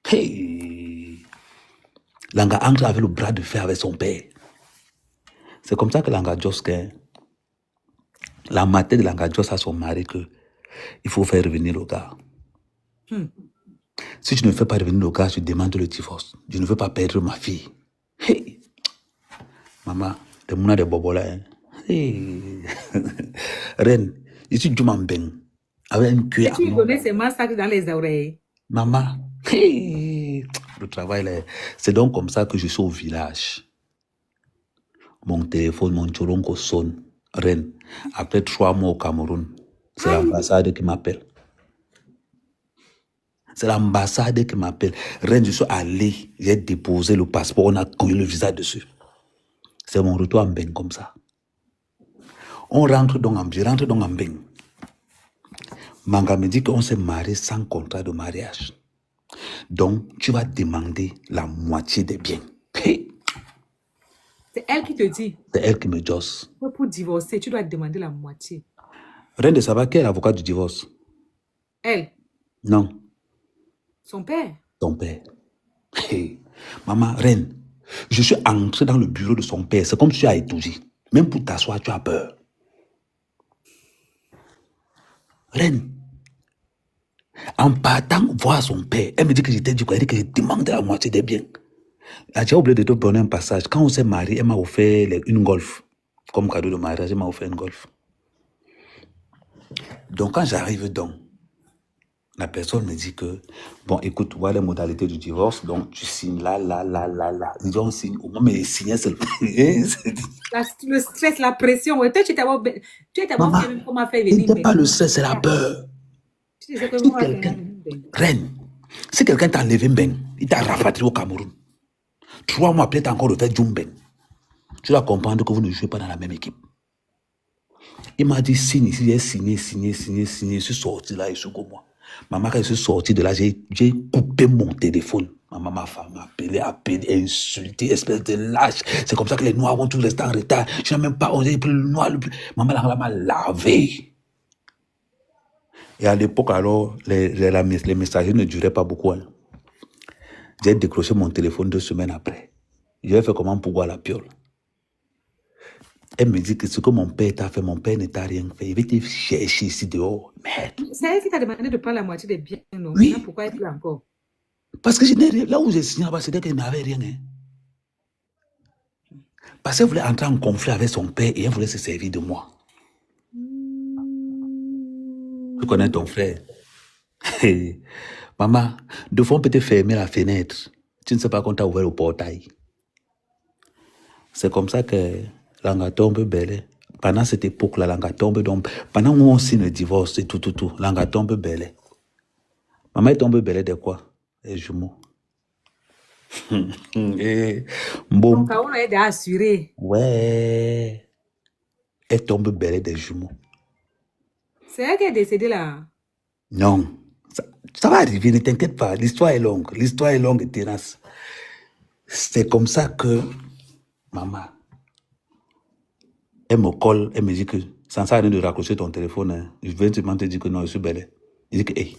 Hey! Langa entre avec le bras de fer avec son père. C'est comme ça que Langa Josk, la matin de Langa Josk à son mari que il faut faire revenir le gars. Si tu ne fais pas revenir le gars, je demande le divorce. Je ne veux pas perdre ma fille. Hey! Maman, le mouna de bobo là. Hey! Reine, ici du m'embeng. Avec un cuir. Et tu lui donnais ces massacres dans les oreilles. Maman, hey! Le travail là. C'est donc comme ça que je suis au village. Mon téléphone, mon choronko sonne. Reine, après 3 mois au Cameroun, c'est l'ambassade qui m'appelle. C'est l'ambassade qui m'appelle. Reine, je suis allé, j'ai déposé le passeport, on a collé le visa dessus. C'est mon retour en Mbeng comme ça. On rentre donc en, je rentre donc en Mbeng. Manga me dit qu'on s'est marié sans contrat de mariage. Donc, tu vas demander la moitié des biens. Hey! C'est elle qui te dit. C'est elle qui me josse. Pour divorcer, tu dois demander la moitié. Reine de savoir qui est l'avocat du divorce? Elle? Non. Son père? Ton père. Hey. Maman, Reine, je suis entré dans le bureau de son père. C'est comme si tu as étourdi. Même pour t'asseoir, tu as peur. Reine, en partant voir son père, elle me dit que j'étais du coup, elle dit que je demande la moitié des biens. J'ai oublié de te donner un passage. Quand on s'est marié, elle m'a offert une Golf. Comme cadeau de mariage, elle m'a offert une Golf. Donc quand j'arrive donc, la personne me dit que, bon, écoute, voilà les modalités du divorce, donc tu signes là. Ils disent, on signe, au moins, mais signer seulement. Le stress, la pression, ouais. Toi, tu étais Maman, fait comment faire ce venir. n'est pas le stress, c'est la peur. Tu disais que Si moi, quelqu'un, Reine, si quelqu'un t'a enlevé Mbeng, il t'a rapatrié au Cameroun, 3 mois après, t'as encore refait Djumbeng, tu dois comprendre que vous ne jouez pas dans la même équipe. Il m'a dit, signe ici, j'ai signé, je suis sorti là, je suis comme moi. Maman, quand je suis sorti de là, j'ai coupé mon téléphone. Maman, ma femme m'a appelé, insulté, espèce de lâche. C'est comme ça que les Noirs vont tous rester en retard. Je n'ai même pas osé plus le noir. Maman, elle m'a lavé. Et à l'époque, alors, les messageries ne duraient pas beaucoup. Hein. J'ai décroché mon téléphone 2 semaines après. J'ai fait comment pour boire la piole. Elle me dit que ce que mon père t'a fait, mon père ne t'a rien fait. Il va te chercher ici dehors. Merde. C'est elle qui t'a demandé de prendre la moitié des biens, non? Oui. Pourquoi elle pleut encore? Parce que je n'ai rien. Là où j'ai signé là-bas, c'était qu'elle n'avait rien. Hein. Parce qu'elle voulait entrer en conflit avec son père et elle voulait se servir de moi. Tu connais ton frère. Maman, 2 fois on peut te fermer la fenêtre. Tu ne sais pas qu'on t'a ouvert le portail. C'est comme ça que Langatombe Belle, pendant cette époque-là, Langatombe, donc, pendant où on signe le divorce et tout, Langatombe Belle. Maman est tombée Belle de quoi? Les jumeaux. Et bon. Donc, on a aidé à assurer. Ouais. Elle tombe Belle des jumeaux. C'est elle qui est décédée là? Non. Ça va arriver, ne t'inquiète pas. L'histoire est longue. L'histoire est longue et tenace. C'est comme ça que maman, elle me colle, elle me dit que ça ne sert à rien de raccrocher ton téléphone. Hein. Je viens seulement te dire que non, je suis belle. Il dit que, hey,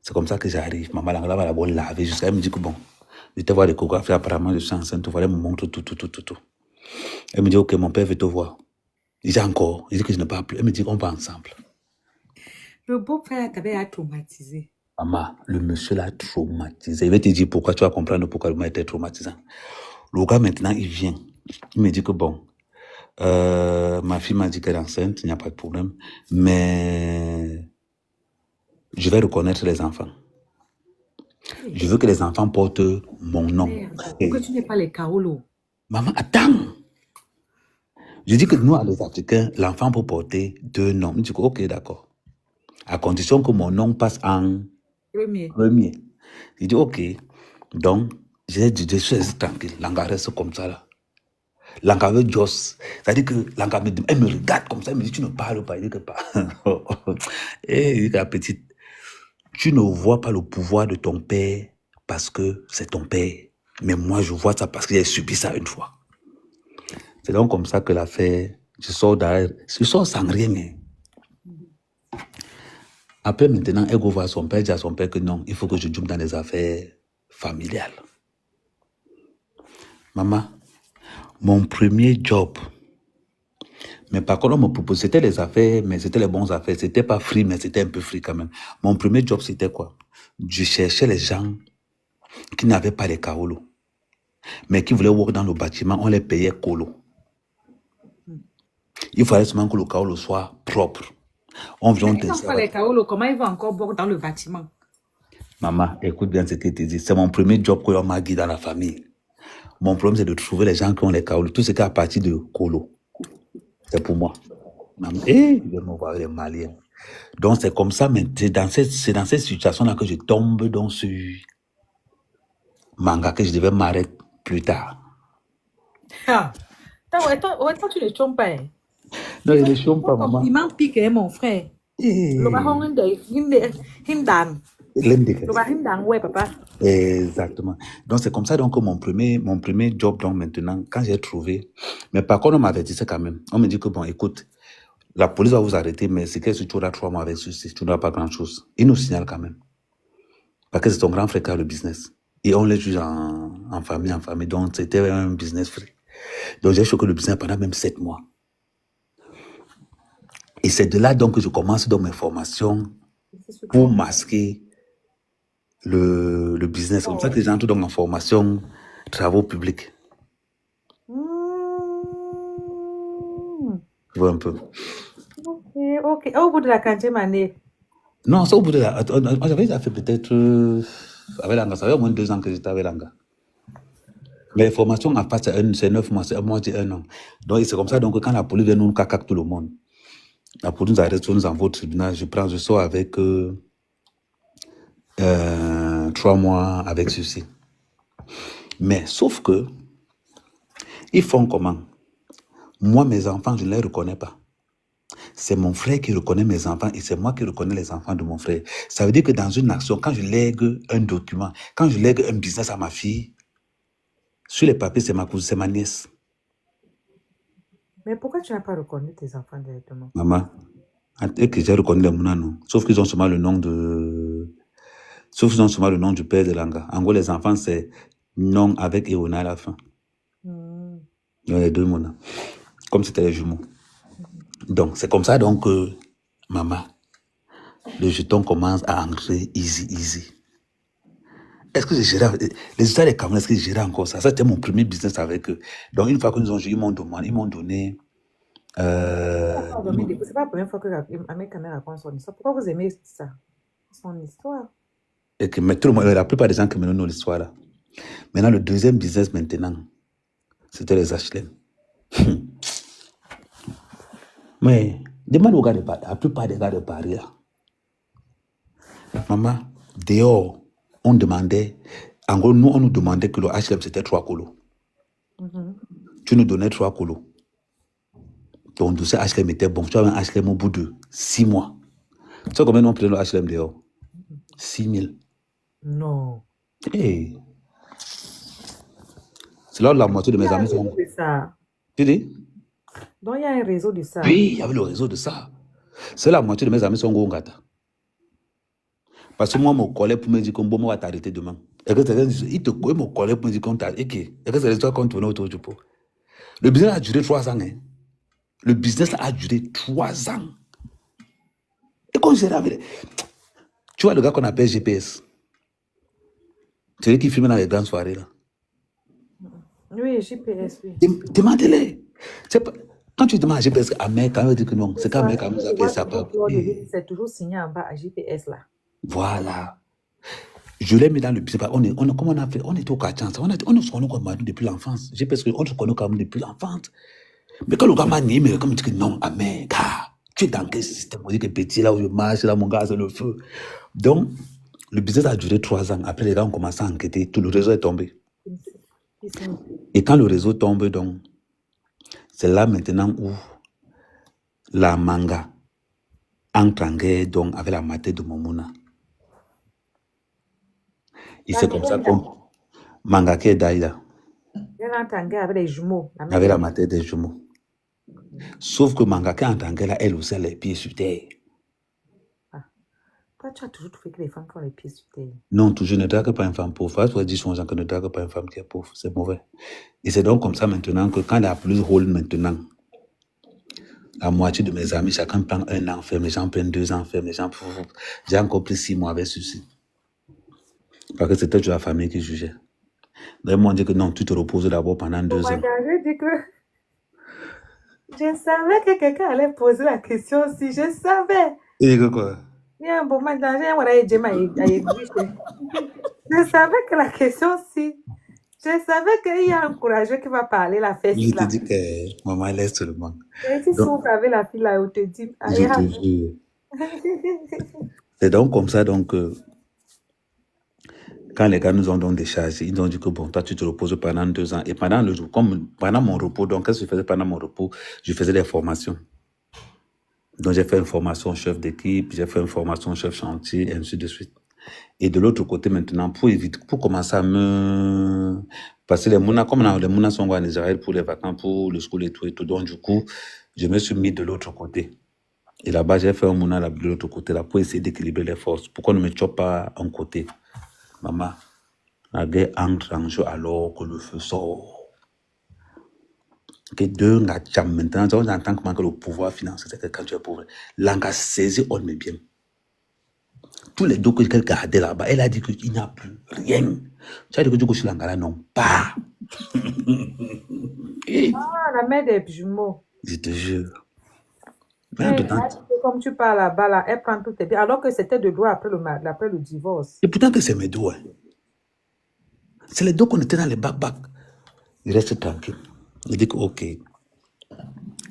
c'est comme ça que j'arrive. Maman, là, va la laver jusqu'à. Elle me dit que bon, je te vois l'échographie, apparemment, je suis enceinte. Voilà, elle me montre tout. Elle me dit, ok, mon père veut te voir. Il dit encore. Il dit que je ne parle plus. Elle me dit qu'on va ensemble. Le beau-frère t'avait traumatisé. Maman, le monsieur l'a traumatisé. Il va te dire pourquoi, tu vas comprendre pourquoi le m'a été traumatisant. Le gars, maintenant, il vient. Il me dit que bon, ma fille m'a dit qu'elle est enceinte, il n'y a pas de problème. Mais je vais reconnaître les enfants. Je veux que les enfants portent mon nom. Pourquoi tu n'es pas les Kaolo? Maman, attends. Je dis que nous, les Africains, l'enfant peut porter 2 noms. Je dis que, ok, d'accord. À condition que mon nom passe en premier. Je dis, ok. Donc, j'ai dit, je suis tranquille. Langa reste comme ça, là. Langa veut Joss. C'est-à-dire que Langa elle me regarde comme ça, elle me dit, tu ne parles pas. Il dit que pas. Et il dit que la petite, tu ne vois pas le pouvoir de ton père parce que c'est ton père. Mais moi, je vois ça parce que j'ai subi ça une fois. C'est donc comme ça que l'affaire, je sors derrière, je sors sans rien. Après, maintenant, elle va voir son père, dit à son père que non, il faut que je joue dans les affaires familiales. Maman, mon premier job, mais par contre, on me proposait, c'était les affaires, mais c'était les bonnes affaires. C'était pas free, mais c'était un peu free quand même. Mon premier job, c'était quoi? Je cherchais les gens qui n'avaient pas les kaolo, mais qui voulaient work dans le bâtiment, on les payait colo. Il fallait seulement que le kaolo soit propre. On vient Mais ils n'ont pas les kaolo, comment ils vont encore boire dans le bâtiment? Maman, écoute bien ce que je te dis. C'est mon premier job que l'on m'a dit dans la famille. Mon problème, c'est de trouver les gens qui ont les kaolo. Tout ce qui est à partir de colo. C'est pour moi. Maman, je vais me voir les Maliens. Donc, c'est comme ça, mais c'est dans cette situation-là que je tombe dans ce manga que je devais m'arrêter plus tard. Ah. Toi, tu ne chômes pas. Non, je ne chôme pas, maman. Il m'en pique, mon frère. Ouais, papa. Exactement. Donc, c'est comme ça donc, que mon premier job, donc maintenant, quand j'ai trouvé, mais par contre, on m'avait dit ça quand même. On me dit que, bon, écoute, la police va vous arrêter, mais c'est que si tu auras 3 mois avec ceci, tu n'auras pas grand-chose. Il nous signale quand même. Parce que c'est ton grand frère qui a le business. Et on les juge en famille. Donc, c'était un business free. Donc, j'ai choqué le business pendant même 7 mois. Et c'est de là donc que je commence dans mes formations pour masquer le business. C'est comme ça que j'entre donc en formation travaux publics. Tu vois un peu. Ok. Au bout de la 40e année. Non, c'est au bout de la... J'avais déjà fait peut-être... avec Langa, ça fait au moins 2 ans que j'étais avec Langa. Mais les formations, en fait, c'est 9 mois, c'est 1 mois, c'est 1 an. Donc, c'est comme ça donc, que quand la police vient nous cacaque tout le monde, la police nous arrête, nous envoie au tribunal, je sors avec 3 mois avec ceci. Mais sauf que, ils font comment? Moi, mes enfants, je ne les reconnais pas. C'est mon frère qui reconnaît mes enfants et c'est moi qui reconnais les enfants de mon frère. Ça veut dire que dans une action, quand je lègue un document, quand je lègue un business à ma fille, sur les papiers, c'est ma cousine, c'est ma nièce. Mais pourquoi tu n'as pas reconnu tes enfants directement? Maman, et que j'ai reconnu les Mounano, sauf qu'ils ont seulement le nom du père de Langa. En gros, les enfants, c'est nom avec Eona à la fin. Il y a les 2 Mouna. Comme c'était les jumeaux. Donc, c'est comme ça donc que, maman, le jeton commence à entrer easy. Est-ce que j'ai géré les histoires des Camerounais, est-ce que j'ai géré encore ça? Ça, c'était mon premier business avec eux. Donc, une fois que nous ont joué, ils m'ont donné. C'est pas la première fois que Ahmed Kamel raconte son histoire. Pourquoi vous aimez ça? Son histoire. Et que, mais tout le monde, la plupart des gens qui me donnent l'histoire là. Maintenant, le deuxième business maintenant, c'était les HLM. Mais, demande aux gars de Paris, la plupart des gars de Paris là. Maman, dehors, on demandait, en gros, nous, on nous demandait que le HLM c'était 3 colos. Tu nous donnais 3 colos. Ton dossier HLM était bon. Tu avais un HLM au bout de 6 mois. Tu sais combien on prenait le HLM dehors? 6 000. Non. Hey. C'est là où la moitié de mes amis sont. Tu dis? Donc il y a un réseau de ça. Oui, il y avait le réseau de ça. C'est la moitié de mes amis sont Gongata. Parce que moi, mon collègue pour me dire qu'on va t'arrêter demain. Et que il te connaît, mon collègue pour me dire qu'on t'arrête. Et que c'est l'histoire qu'on tournait autour du pot. Le business a duré 3 ans. Hein. Le business a duré 3 ans. Et quand j'ai ravi, tu vois le gars qu'on appelle GPS. C'est lui qui filme dans les grandes soirées là. Oui, GPS, oui. Demandez-les. Quand tu demandes à GPS, Ahmed, quand il dit que non, c'est quand Ahmed nous appelle ça. C'est toujours signé en bas à GPS là. Voilà. Je l'ai mis dans le business. Comment on a fait? On était au Kachan. On se connaît comme Madou depuis l'enfance. GPS, on se connaît comme depuis l'enfance. Mais quand le gars m'a dit, mais comme il dit que non, Ahmed, tu es dans quel système? On dit que petit, là où je marche, là, mon gars, c'est le feu. Donc, le business a duré 3 ans. Après, les gars ont commencé à enquêter. Tout le réseau est tombé. Et quand le réseau tombe, donc, c'est là maintenant où la manga entre en guerre donc, avec la maté de Momuna. Et c'est comme ça qu'on manga qui est d'ailleurs. Elle entre en guerre avec les jumeaux. Avec la maté des jumeaux. Sauf que manga qui entre en guerre, elle aussi a les pieds sur terre. Toi, tu as toujours trouvé que les femmes qui ont les pieds sur terre. Non, toujours ne drague pas une femme pauvre. Il faut dire aux gens que ne drague pas une femme qui est pauvre. C'est mauvais. Et c'est donc comme ça maintenant que quand il y a plus de rôle maintenant, la moitié de mes amis, chacun prend 1 an ferme, les gens prennent 2 ans ferme, les gens... J'ai encore pris 6 mois avec ceci. Parce que c'était toujours la famille qui jugeait. Donc, ils m'ont dit que non, tu te reposes d'abord pendant 2 ans. Je dis que je savais que quelqu'un allait poser la question si je savais. Et que quoi? Il y a un bon moment, je savais que la question si... Je savais qu'il y a un courageux qui va parler la fête Je te là. dis que maman laisse seulement. Et tu souffres avec la fille là, on te dit... Je te jure. C'est donc comme ça, donc... Quand les gars nous ont donc déchargé, ils ont dit que bon, toi tu te reposes pendant 2 ans. Et pendant le jour, comme pendant mon repos, donc qu'est-ce que je faisais pendant mon repos? Je faisais des formations. Donc j'ai fait une formation chef d'équipe, j'ai fait une formation chef chantier, et ainsi de suite. Et de l'autre côté maintenant, pour commencer à me... Parce que les mounas, comme les mounas sont en Israël pour les vacances, pour le school et tout, donc du coup, je me suis mis de l'autre côté. Et là-bas, j'ai fait un mouna de l'autre côté là pour essayer d'équilibrer les forces. Pourquoi ne me chope pas un côté? Maman, la guerre entre en jeu alors que le feu sort. Que deux gars maintenant, j'entends comment que le pouvoir financier, c'est que quand tu es pauvre, l'anga saisi, on met bien. Tous les dos que qu'elle gardait là-bas, elle a dit qu'il n'y a plus rien. Tu as dit que du coup, sur l'anga non pas. La mère des jumeaux. Je te jure. Comme tu parles là-bas, là, elle prend tout tes biens, alors que c'était de droit après le divorce. Et pourtant que c'est mes dos. C'est les dos qu'on était dans les bac. Il reste tranquille. Il dit que ok.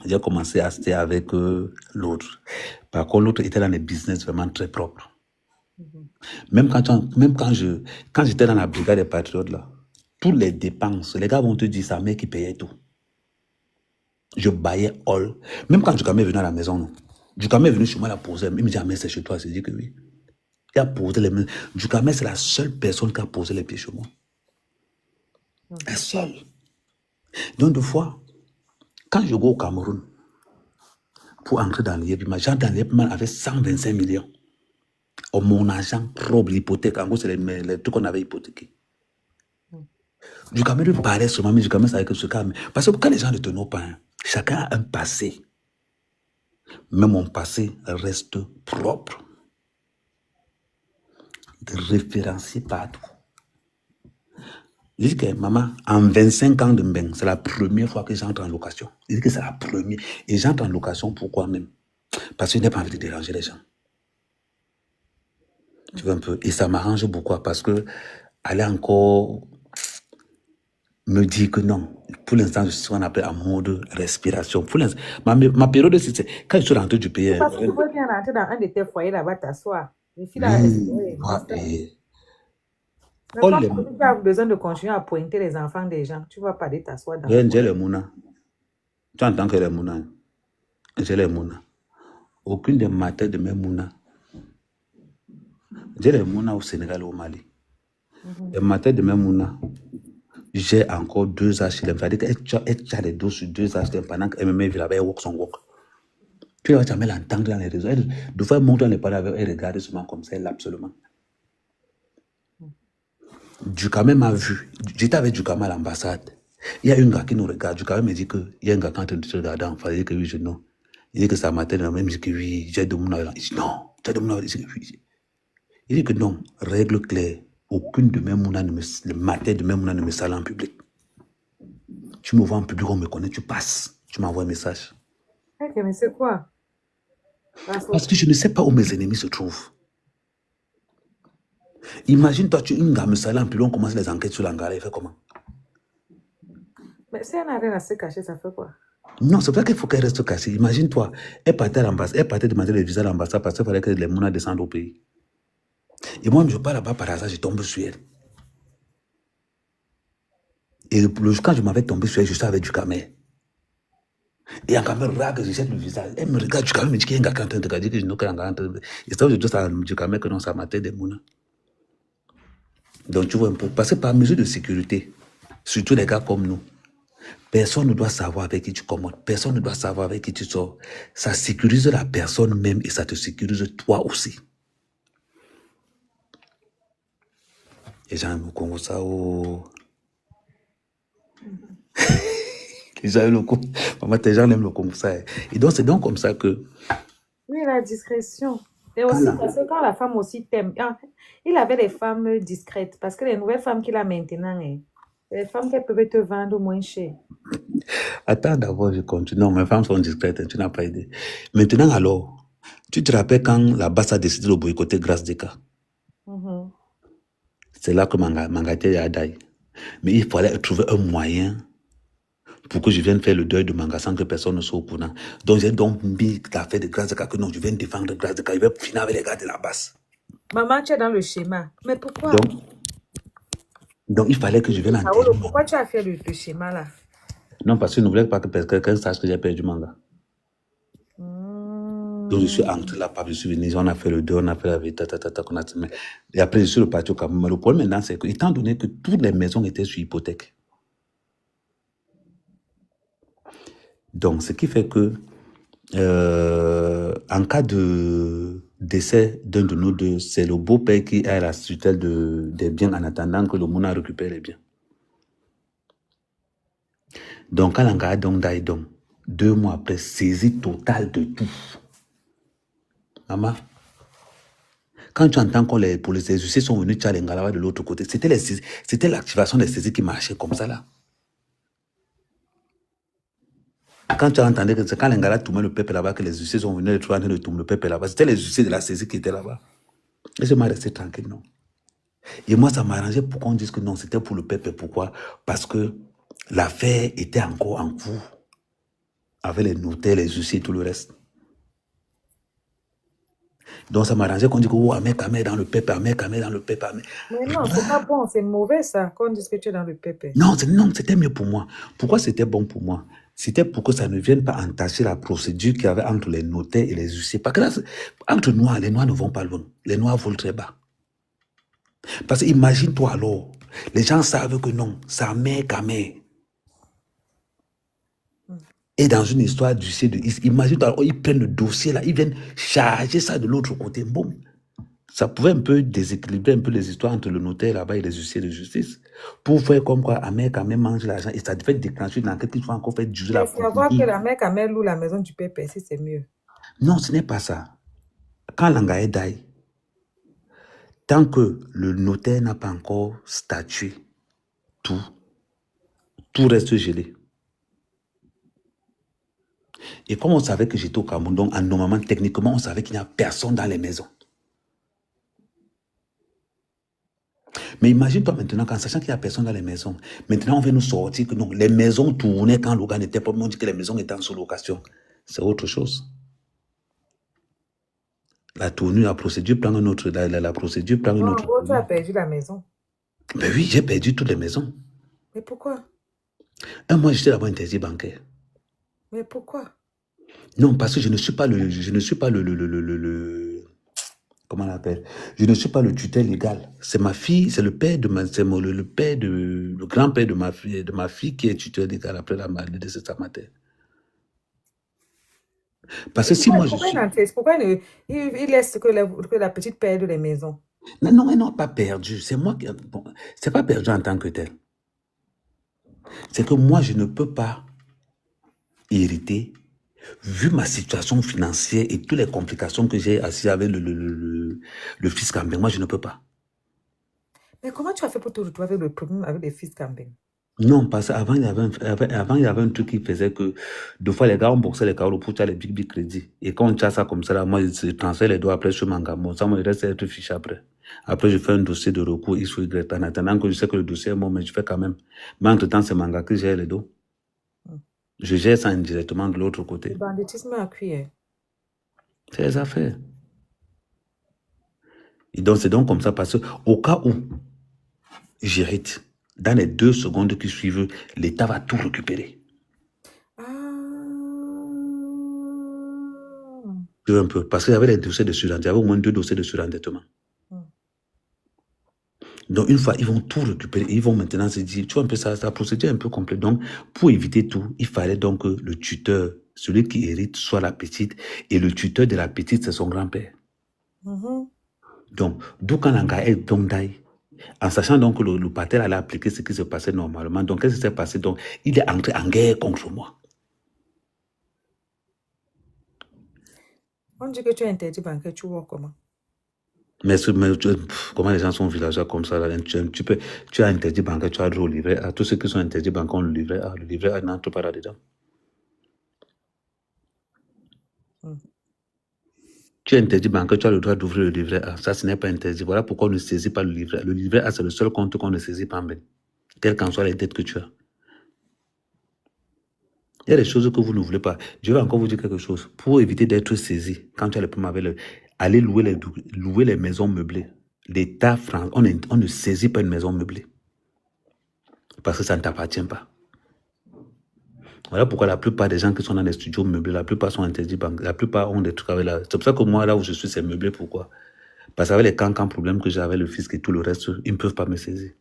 J'ai commencé à rester avec l'autre. Par contre, l'autre était dans des business vraiment très propres. Même quand j'étais dans la brigade des patriotes, là, toutes les dépenses, les gars vont te dire, sa mère qui payait tout. Je baillais all. Même quand Djukame est venu à la maison, non. Djukame est venu chez moi la poser. Il me dit, ah, mais c'est chez toi. Je dis que oui. Il a posé les mains. Djukame, c'est la seule personne qui a posé les pieds chez moi. La seule. Donc, deux fois, quand je go au Cameroun, pour entrer dans l'IEPMA, j'entre dans l'IEPMA avec 125 millions. Oh, mon argent propre, l'hypothèque. En gros, c'est les trucs qu'on avait hypothéqués. Djukame lui parlait seulement, mais Djukame savait que ce cas. Parce que quand les gens ne te notent pas, hein, chacun a un passé. Mais mon passé reste propre. De référencier partout. Je dis que maman, en 25 ans de Mbeng, c'est la première fois que j'entre en location. Je dis que c'est la première. Et j'entre en location pourquoi même? Parce que je n'ai pas envie de déranger les gens. Tu vois un peu. Et ça m'arrange beaucoup parce que aller encore me dire que non. Pour l'instant, je suis ce qu'on appelle en mode respiration. Pour l'instant, ma période, c'est quand je suis rentré du pays. Parce que tu peux bien rentrer dans un de tes foyers là-bas, t'asseoir. Les filles là, tu as besoin de continuer à pointer les enfants des gens. Tu vas pas aller t'asseoir dans j'ai les mouna. Tu entends que les mouna. J'ai les mouna. Aucune des matins de mes mouna. J'ai les mouna au Sénégal et au Mali. Les matins de mes mouna, j'ai encore 2 HLM. C'est-à-dire qu'elle a les dos sur 2 HLM pendant que MMA vit là-bas, elle walk son walk. Tu vas jamais l'entendre dans les réseaux. De fois, elle monte dans les parler avec elle, regarde seulement comme ça, elle absolument. Djukame m'a vu. J'étais avec Djukame à l'ambassade. Il y a un gars qui nous regarde. Djukame me dit qu'il y a un gars qui est en train de te regarder en face. Il dit que oui, je non. Il dit que ça matin, même il dit que oui, j'ai de mon avis. Il dit non, j'ai de mon avis. Il dit que oui. Il dit que non, règle claire. Aucune de mes mounas le matin de mes mounas ne me salue en public. Tu me vois en public, on me connaît, tu passes. Tu m'envoies un message. Ok, mais c'est quoi? Parce que je ne sais pas où mes ennemis se trouvent. Imagine toi, tu une gars me salue en public, on commence les enquêtes sur l'angara, il fait comment? Mais si elle n'a rien à se cacher, ça fait quoi? Non, c'est pas qu'il faut qu'elle reste cachée. Imagine-toi, elle partait à l'ambassade, elle partait demander le visa à l'ambassade parce qu'il fallait que les mounas descendent au pays. Et moi, je pars là-bas par hasard, je tombe sur elle. Et quand je m'avais tombé sur elle, je suis avec Djukame. Et en caméra, que je jette le visage. Elle me regarde, Djukame me dit qu'il y a un gars qui est en train de dire que je n'ai qu'un gars en train de... Et ça, je dis à Djukame que non, ça m'a tête des mounas. Donc tu vois un peu, parce que par mesure de sécurité, surtout les gars comme nous, personne ne doit savoir avec qui tu commandes, personne ne doit savoir avec qui tu sors. Ça sécurise la personne même et ça te sécurise toi aussi. Les gens aiment le Congo, ça, oh. Les gens aiment le Congo. Maman, tes gens aiment le Congo, ça. Et donc, c'est donc comme ça que. Oui, la discrétion. Et aussi, parce que quand la femme aussi t'aime, il avait des femmes discrètes, parce que les nouvelles femmes qu'il a maintenant, les femmes qui peuvent te vendre moins cher. Attends d'abord, je continue. Non, mes femmes sont discrètes, tu n'as pas idée. Maintenant, alors, tu te rappelles quand la basse a décidé de boycotter Grâce des cas? C'est là que Mangaté a daille. Mais il fallait trouver un moyen pour que je vienne faire le deuil de Manga sans que personne ne soit au courant. Donc, j'ai donc mis l'affaire de Grâce des cas que non, je viens défendre Grâce des cas. Je vais finir avec les gars de la basse. Maman, tu es dans le schéma. Mais pourquoi? Donc il fallait que je vienne en terre. Pourquoi tu as fait le schéma là? Non, parce que je ne voulais pas que quelqu'un sache que j'ai perdu Manga. Donc je suis entré là-bas, je suis venu, on a fait le deuil, on a fait la vie, et après je suis reparti au Cameroun. Mais le problème maintenant, c'est que, étant donné que toutes les maisons étaient sur hypothèque, donc ce qui fait que, en cas de décès d'un de nous deux, c'est le beau-père qui a la tutelle des biens en attendant que le monde a récupéré les biens. Donc, quand l'anga a donc d'ailleurs, 2 mois après, saisie totale de tout. Maman, quand tu entends que les policiers sont venus tirer les Ngalawa de l'autre côté, c'était l'activation des saisies qui marchait comme ça là. Quand tu entendais que c'est quand les Ngalawa tournaient le peuple là-bas, que les huissiers sont venus de tourner le peuple là-bas, c'était les huissiers de la saisie qui étaient là-bas. Et je m'ai resté tranquille, non. Et moi, ça m'arrangeait pour qu'on dise que non, c'était pour le peuple. Pourquoi? Parce que l'affaire était encore en cours. Avec les notaires, les huissiers et tout le reste. Donc ça m'arrangeait qu'on dise que oh, Ahmed Kamé dans le peuple, Ahmed Kamé dans le peuple. Mais non, c'est pas bon, c'est mauvais ça, qu'on dise que tu es dans le peuple. Non, c'était mieux pour moi. Pourquoi c'était bon pour moi? C'était pour que ça ne vienne pas entacher la procédure qu'il y avait entre les notaires et les huissiers. Parce que là, entre Noirs, les Noirs ne vont pas loin. Les Noirs volent très bas. Parce que imagine-toi alors, les gens savent que non, ça Ahmed Kamé. Et dans une histoire d'huissier de imagine-toi, ils prennent le dossier là, ils viennent charger ça de l'autre côté. Boum. Ça pouvait un peu déséquilibrer un peu les histoires entre le notaire là-bas et les huissiers de justice. Pour faire comme quoi Ahmed Kamé mange l'argent et ça fait déclencher une enquête qu'il faut encore faire durer la procédure. Savoir que Ahmed Kamé loue la maison du peuple, si c'est mieux. Non, ce n'est pas ça. Quand Langaye daille, tant que le notaire n'a pas encore statué, tout reste gelé. Et comme on savait que j'étais au Cameroun, donc normalement, techniquement, on savait qu'il n'y a personne dans les maisons. Mais imagine-toi maintenant qu'en sachant qu'il n'y a personne dans les maisons, maintenant on veut nous sortir que non, les maisons tournaient quand le gars n'était pas, on dit que les maisons étaient en sous-location. C'est autre chose. La tournure, la procédure prend une autre, la procédure prend une autre. En gros, tu as perdu la maison. Ben oui, j'ai perdu toutes les maisons. Mais pourquoi? Un mois, j'étais là-bas interdit bancaire. Mais pourquoi? Non, parce que je ne suis pas comment on appelle? Je ne suis pas le tuteur légal. C'est ma fille, c'est le père de le grand-père de ma fille qui est tuteur légal après la maladie de sa mère. Parce que si moi je suis... Pourquoi il laisse que la petite perde les maisons? Non, elle n'a pas perdu. C'est moi qui... Bon, c'est pas perdu en tant que tel. C'est que moi, je ne peux pas hériter, vu ma situation financière et toutes les complications que j'ai assises avec le fils Kambeng. Moi, je ne peux pas. Mais comment tu as fait pour te retrouver avec le problème avec les fils Kambeng? Non, parce qu'avant, il y avait un truc qui faisait que, deux fois, les gars ont boxé les carreaux pour faire les big crédits. Et quand on tient ça comme ça, là, moi, je transfère les doigts après sur Manga. Bon, ça, moi, il reste être fiché après. Après, je fais un dossier de recours, X ou Y, en attendant que je sais que le dossier est bon, mais je fais quand même. Mais entre-temps, c'est Manga qui gère les dos. Je gère ça indirectement de l'autre côté. Le banditisme à cuire. C'est les affaires. Et donc, c'est donc comme ça, parce qu'au cas où j'hérite, dans les 2 secondes qui suivent, l'État va tout récupérer. Un peu, parce qu'il y avait les dossiers de surendettement, il y avait au moins 2 dossiers de surendettement. Donc, une fois, ils vont tout récupérer. Ils vont maintenant se dire, tu vois un peu ça, la procédure est un peu complète. Donc, pour éviter tout, il fallait donc que le tuteur, celui qui hérite, soit la petite. Et le tuteur de la petite, c'est son grand-père. Donc, d'où quand Langa est Dongdaï, En sachant donc que le pater allait appliquer ce qui se passait normalement. Donc, qu'est-ce qui s'est passé? Donc, il est entré en guerre contre moi. On dit que tu es interdit bancaire, tu vois comment? Mais comment les gens sont villageois comme ça là, tu as interdit bancaire, tu as droit au livret A. Tous ceux qui sont interdits bancaire ont le livret A. Le livret A n'entre pas là-dedans. Tu es interdit bancaire, tu as le droit d'ouvrir le livret A. Ça, ce n'est pas interdit. Voilà pourquoi on ne saisit pas le livret A. Le livret A, c'est le seul compte qu'on ne saisit pas, quelles qu'en soient les dettes que tu as. Il y a des choses que vous ne voulez pas. Je vais encore vous dire quelque chose. Pour éviter d'être saisi, quand tu as le problème avec allez louer les maisons meublées. L'État français, on ne saisit pas une maison meublée. Parce que ça ne t'appartient pas. Voilà pourquoi la plupart des gens qui sont dans les studios meublés, la plupart sont interdits. La plupart ont des trucs avec la... C'est pour ça que moi, là où je suis, c'est meublé. Pourquoi? Parce qu'avec les cancans problèmes que j'ai avec le fisc et tout le reste, ils ne peuvent pas me saisir.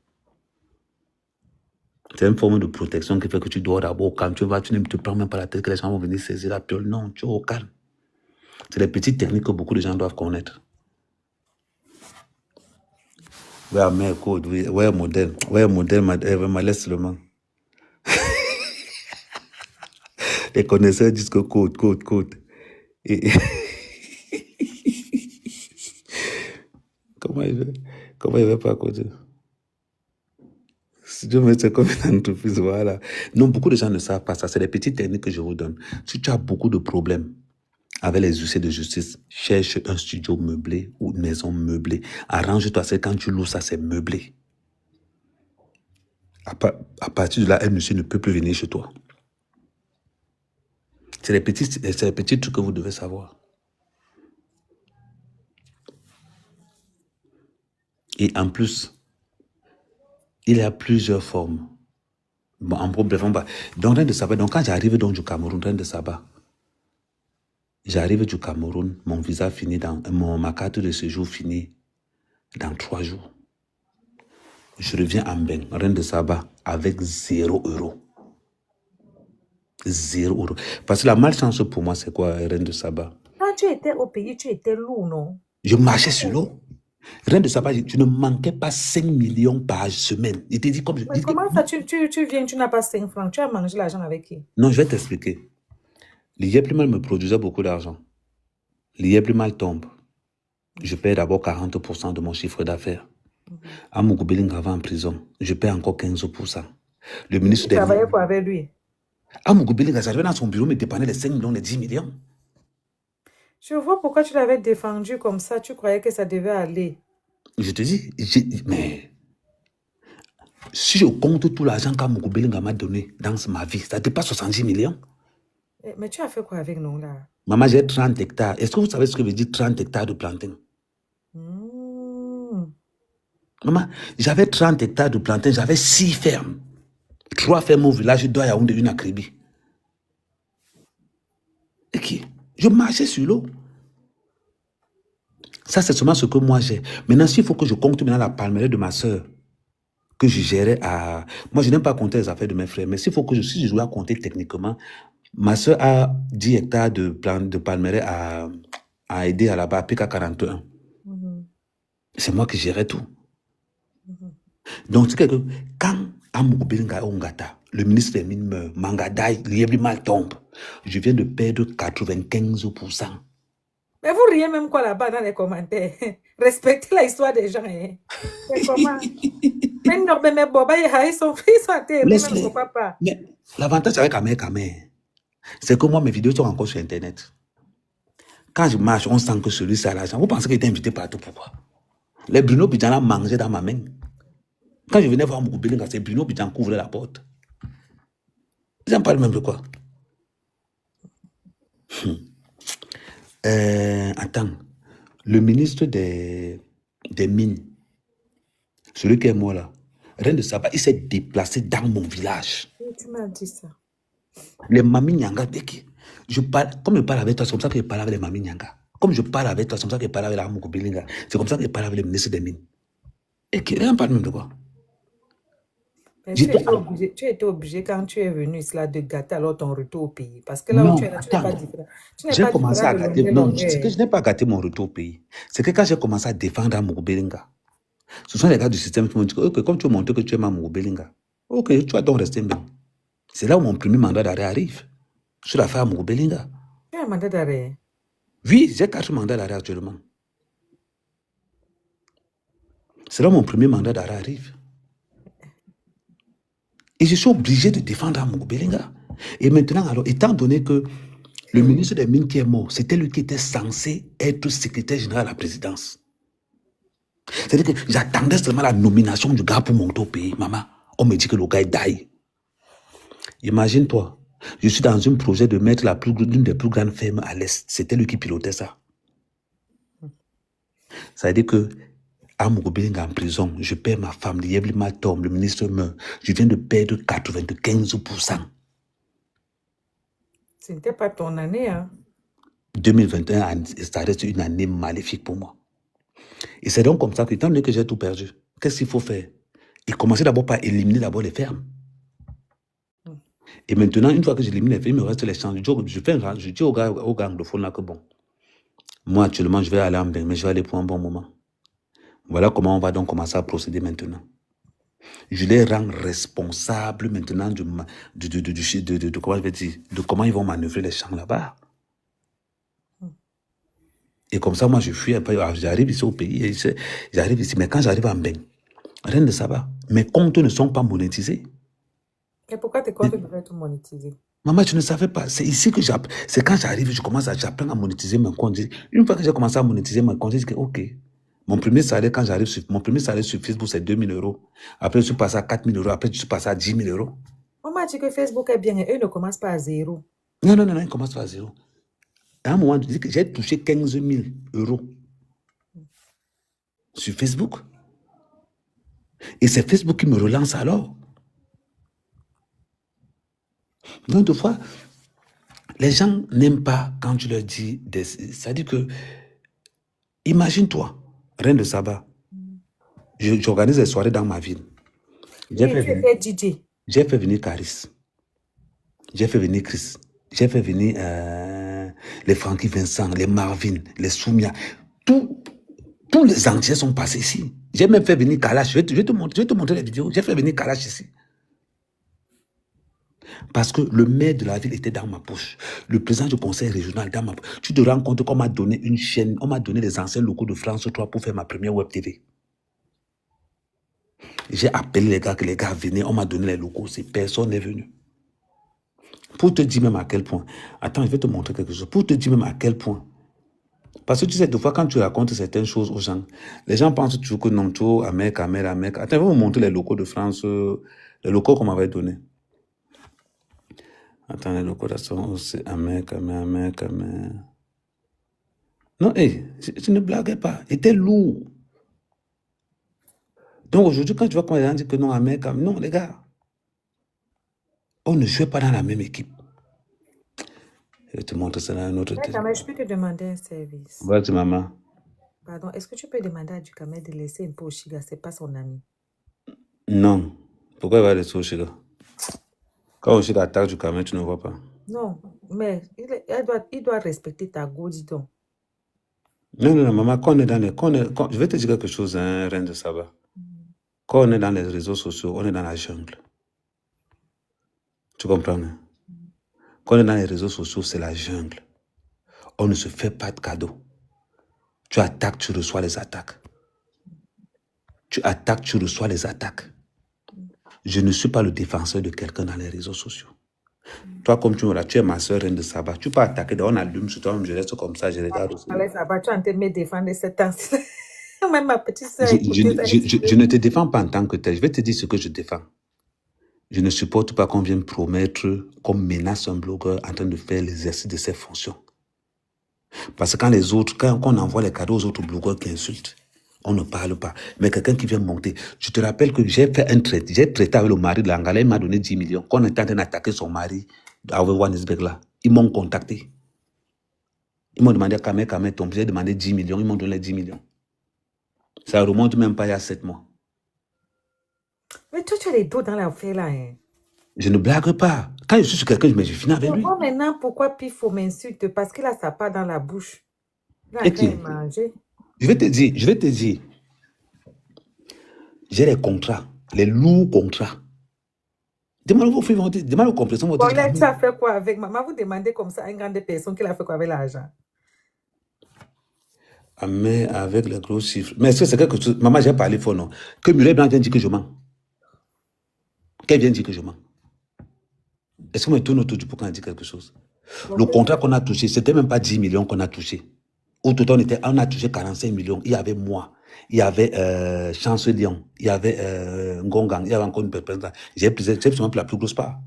C'est une forme de protection qui fait que tu dois d'abord au calme. Tu vas, tu ne te prends même pas la tête que les gens vont venir saisir la piole. Non, tu es au calme. C'est des petites techniques que beaucoup de gens doivent connaître. Ouais, mais code, ouais, modèle, ma laisse seulement. Les connaisseurs disent que code. Et comment il veut pas coder? Si Dieu met c'est comme une entreprise, voilà. Non, beaucoup de gens ne savent pas ça. C'est des petites techniques que je vous donne. Si tu as beaucoup de problèmes avec les huissiers de justice, cherche un studio meublé ou une maison meublée. Arrange-toi, c'est quand tu loues ça, c'est meublé. À partir de là, un monsieur ne peut plus venir chez toi. C'est les petits trucs que vous devez savoir. Et en plus, il y a plusieurs formes. Bon, en bref, donc, Reine de Saba, donc quand j'arrive du Cameroun, Reine de Saba, j'arrive du Cameroun, mon visa finit ma carte de séjour finit dans 3 jours. Je reviens en Ben, Reine de Saba, avec 0 €. 0 €. Parce que la malchance pour moi, c'est quoi, Reine de Saba? Quand tu étais au pays, tu étais lourd, non? Je marchais sur l'eau. Reine de Saba, tu ne manquais pas 5 millions par semaine. Il te dit comme Mais comment ça, tu viens, tu n'as pas 5 francs, tu as mangé l'argent avec qui? Non, je vais t'expliquer. L'IEPLIMAL me produisait beaucoup d'argent. L'IEPLIMAL tombe. Je paie d'abord 40% de mon chiffre d'affaires. Amougou Belinga va en prison. Je paie encore 15%. Le ministre Tu travaillais quoi avec lui? Amougou Belinga, j'arrivais dans son bureau, me dépannait les 5 millions, les 10 millions. Je vois pourquoi tu l'avais défendu comme ça. Tu croyais que ça devait aller. Je te dis, mais si je compte tout l'argent qu'Amougou Belinga m'a donné dans ma vie, ça dépasse 70 millions. Mais tu as fait quoi avec nous là? Maman, j'ai 30 hectares. Est-ce que vous savez ce que veut dire 30 hectares de plantain? Maman, j'avais 30 hectares de plantain, j'avais 6 fermes. 3 fermes au village de Yaoundé, une à Kribi. Et qui? Je marchais sur l'eau. Ça, c'est seulement ce que moi j'ai. Maintenant, s'il faut que je compte maintenant la palmeraie de ma soeur, que je gérais à... Moi, je n'aime pas compter les affaires de mes frères, mais s'il faut que si je dois compter techniquement, ma soeur a 10 hectares de palmeraie à aider à la bas, PK41. C'est moi qui gérais tout. Donc, c'est que quand Amougou Belinga Ongata, le ministre des Mines meurt, Mangadaï, l'IEPLIMAL tombe, je viens de perdre 95%. Mais vous riez même quoi là-bas dans les commentaires? Respectez la histoire des gens. Hein. C'est comment? Mais Boba, ils sont Laisse-les. Mais l'avantage avec Amé, c'est que moi, mes vidéos sont encore sur Internet. Quand je marche, on sent que celui-ci a l'argent. Vous pensez qu'il était invité partout, pourquoi? Les Bruno Bidjana mangeaient dans ma main. Quand je venais voir Amougou Belinga, c'est Bruno Bidjan qui ouvrait la porte. Ils n'en parlent même de quoi? Attends. Le ministre des Mines, celui qui est mort là, Reine de Saba, il s'est déplacé dans mon village. Tu m'as dit ça. Les Mami Nyanga, comme je parle avec toi, c'est comme ça que je parle avec les Mami Nyanga. Comme je parle avec toi, c'est comme ça que je parle avec Amougou Belinga. C'est comme ça que je parle avec le ministre des Mines. Et qui n'en parle même de quoi? Tu étais obligé quand tu es venu ici là de gâter alors ton retour au pays. Parce que là où tu es là, tu n'es pas différent. J'ai commencé à gâter. Non, c'est que je n'ai pas gâté mon retour au pays. C'est que quand j'ai commencé à défendre Amougou Belinga, Ce sont les gars du système qui m'ont dit que ok, comme tu veux montrer que tu es Mamou Belinga, ok, tu vas donc rester bien. C'est là où mon premier mandat d'arrêt arrive. Sur l'affaire Mamou Belinga. Tu as un mandat d'arrêt? Oui, j'ai 4 mandats d'arrêt actuellement. C'est là où mon premier mandat d'arrêt arrive. Et je suis obligé de défendre Mamou Belinga. Et maintenant, alors, étant donné que le ministre des Mines qui est mort, c'était lui qui était censé être secrétaire général à la présidence. C'est-à-dire que j'attendais seulement la nomination du gars pour monter au pays. Maman, on me dit que le gars est die. Imagine-toi, je suis dans un projet de mettre l'une des plus grandes fermes à l'Est. C'était lui qui pilotait ça. Ça veut dire que Amogo Belinga en prison, je perds ma femme, Liebli tombe, le ministre meurt. Je viens de perdre 95%. Ce n'était pas ton année, hein? 2021, ça reste une année maléfique pour moi. Et c'est donc comme ça que, étant donné que j'ai tout perdu, qu'est-ce qu'il faut faire? Et commencer d'abord par éliminer d'abord les fermes. Et maintenant, une fois que j'élimine les fermes, il me reste les champs. Je dis aux gars anglophones là que bon, moi actuellement, je vais aller en bain, mais je vais aller pour un bon moment. Voilà comment on va donc commencer à procéder maintenant. Je les rends responsables maintenant de comment je vais dire, de comment ils vont manœuvrer les champs là-bas. Et comme ça, moi, je fuis un peu. J'arrive ici au pays, j'arrive ici, mais quand j'arrive en bain, rien de ça va. Mes comptes ne sont pas monétisés. Et pourquoi tes comptes devraient être monétisés? Maman, tu ne savais pas. C'est ici que j'apprends. C'est quand j'arrive, j'apprends à monétiser mes comptes. Une fois que j'ai commencé à monétiser mes comptes, j'ai dit que, ok. Mon premier salaire, quand j'arrive mon premier salaire sur Facebook, c'est 2 000 euros. Après, je suis passé à 4 000 euros. Après, je suis passé à 10 000 euros. On m'a dit que Facebook est bien et eux ne commencent pas à zéro. Non, ils ne commencent pas à zéro. À un moment, je dis que j'ai touché 15 000 euros sur Facebook. Et c'est Facebook qui me relance alors. Donc, deux fois, les gens n'aiment pas quand tu leur dis c'est-à-dire que, imagine-toi, Reine de Saba, j'organise des soirées dans ma ville. J'ai fait venir Caris. J'ai fait venir Chris. J'ai fait venir les Frankie Vincent, les Marvin, les Soumia. Tous les entiers sont passés ici. J'ai même fait venir Kalash. Je vais te montrer les vidéos. J'ai fait venir Kalash ici. Parce que le maire de la ville était dans ma poche. Le président du conseil régional dans ma poche. Tu te rends compte qu'on m'a donné une chaîne, on m'a donné les anciens locaux de France 3 pour faire ma première web TV. J'ai appelé les gars, que les gars venaient, on m'a donné les locaux, personne n'est venu. Pour te dire même à quel point. Attends, je vais te montrer quelque chose. Pour te dire même à quel point. Parce que tu sais, des fois, quand tu racontes certaines choses aux gens, les gens pensent toujours que non, tu es Amérique. Attends, je vais vous montrer les locaux de France, les locaux qu'on m'avait donnés. Attends, les locaux de c'est Amérique. Non, tu ne blaguais pas. C'était lourd. Donc aujourd'hui, quand tu vois comment les gens disent que non, Amérique, non, les gars, on ne jouait pas dans la même équipe. Je vais te montrer ça dans un autre téléphone. Mais je peux te demander un service. Vas-y, maman. Pardon, est-ce que tu peux demander à Dukamel de laisser un peu Oshiga? C'est pas son ami. Non. Pourquoi il va laisser Oshiga? Quand Oshiga attaque Dukamel, tu ne vois pas. Non, mais il doit respecter ta go, dis donc. Non, maman, quand on est dans les... je vais te dire quelque chose, hein, Reine de Saba. Quand on est dans les réseaux sociaux, on est dans la jungle. Tu comprends? Quand on est dans les réseaux sociaux, c'est la jungle. On ne se fait pas de cadeaux. Tu attaques, tu reçois les attaques. Tu attaques, tu reçois les attaques. Je ne suis pas le défenseur de quelqu'un dans les réseaux sociaux. Toi, comme tu es ma soeur, Reine de Saba, tu peux attaquer, on allume sur toi, je reste comme ça, je regarde aussi. Allez, Saba, tu es en train de me défendre cette temps. Même ma petite soeur. Je ne te défends pas en tant que tel. Je vais te dire ce que je défends. Je ne supporte pas qu'on vienne promettre, qu'on menace un blogueur en train de faire l'exercice de ses fonctions. Parce que quand on envoie les cadeaux aux autres blogueurs qui insultent, on ne parle pas. Mais quelqu'un qui vient monter, je te rappelle que j'ai fait un traité. J'ai traité avec le mari de l'Angala, il m'a donné 10 millions. Quand on était en train d'attaquer son mari à Johannesburg là, ils m'ont contacté. Ils m'ont demandé à Kamé tombe. J'ai demandé 10 millions, ils m'ont donné 10 millions. Ça remonte même pas il y a 7 mois. Mais toi, tu as les dos dans l'affaire là. Hein. Je ne blague pas. Quand je suis sur quelqu'un, je finis avec lui. Maintenant, pourquoi Pifo m'insulte? Parce qu'il a sa part dans la bouche. Là, il manger. Je vais te dire. J'ai les contrats, les lourds contrats. Demande vos filles, demande aux compressions. Bon, là, tu as fait quoi avec maman? Vous demandez comme ça à une grande personne qu'il a fait quoi avec l'argent? Mais avec les gros chiffres. Mais est-ce que c'est quelque chose? Maman, j'ai parlé fort, non? Que Muriel Blanc vient dire que je mens. Qu'elle vient dire que je mens. Est-ce qu'on me tourne autour du pot quand elle dit quelque chose? Le contrat qu'on a touché, c'était même pas 10 millions qu'on a touché. Au total, on a touché 45 millions. Il y avait moi, il y avait Chancelion, il y avait Ngongang, il y avait encore une personne. J'ai pris la plus grosse part.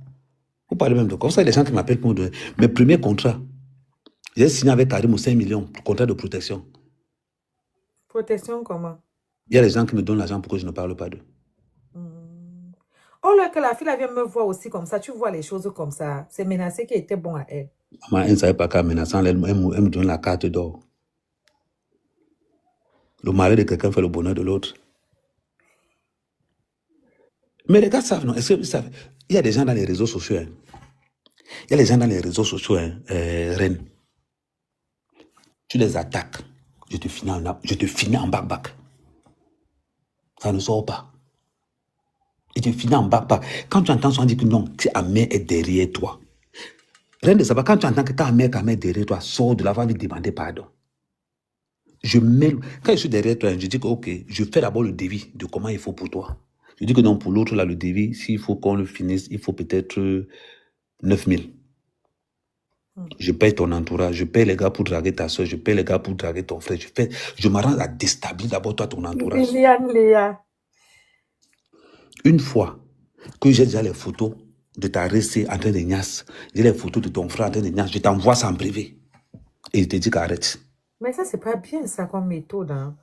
Vous parlez même de quoi? Ça, les gens qui m'appellent pour me donner. Mes premiers contrats, j'ai signé avec Karim 5 millions, contrat de protection. Protection comment? Il y a des gens qui me donnent l'argent pour que je ne parle pas d'eux. Oh là, que la fille elle vient me voir aussi comme ça, tu vois les choses comme ça. C'est menacé qui était bon à elle. Maman, elle ne savait pas qu'à menaçant, elle me donne la carte d'or. Le malheur de quelqu'un fait le bonheur de l'autre. Mais les gars savent, non? Est-ce que vous savez? Il y a des gens dans les réseaux sociaux. Hein. Il y a des gens dans les réseaux sociaux, hein, Reine. Tu les attaques, je te finis en bac-bac. Ça ne sort pas. Je te finis en bac-bac. Quand tu entends souvent dire que non, ta mère est derrière toi. Reine de Saba, quand tu entends que ta mère est derrière toi, sors de la voie, lui demander pardon. Quand je suis derrière toi, je dis que ok, je fais d'abord le devis de comment il faut pour toi. Je dis que non, pour l'autre, là, le devis, s'il faut qu'on le finisse, il faut peut-être 9 000. Je paye ton entourage, je paye les gars pour draguer ta soeur, je paye les gars pour draguer ton frère. Je m'arrange à déstabiliser d'abord toi, ton entourage. Léa. Une fois que j'ai déjà les photos de ta récée en train de niasse, j'ai les photos de ton frère en train de niasse, je t'envoie ça en privé. Et je te dis qu'arrête. Mais ça, c'est pas bien ça comme méthode. Hein.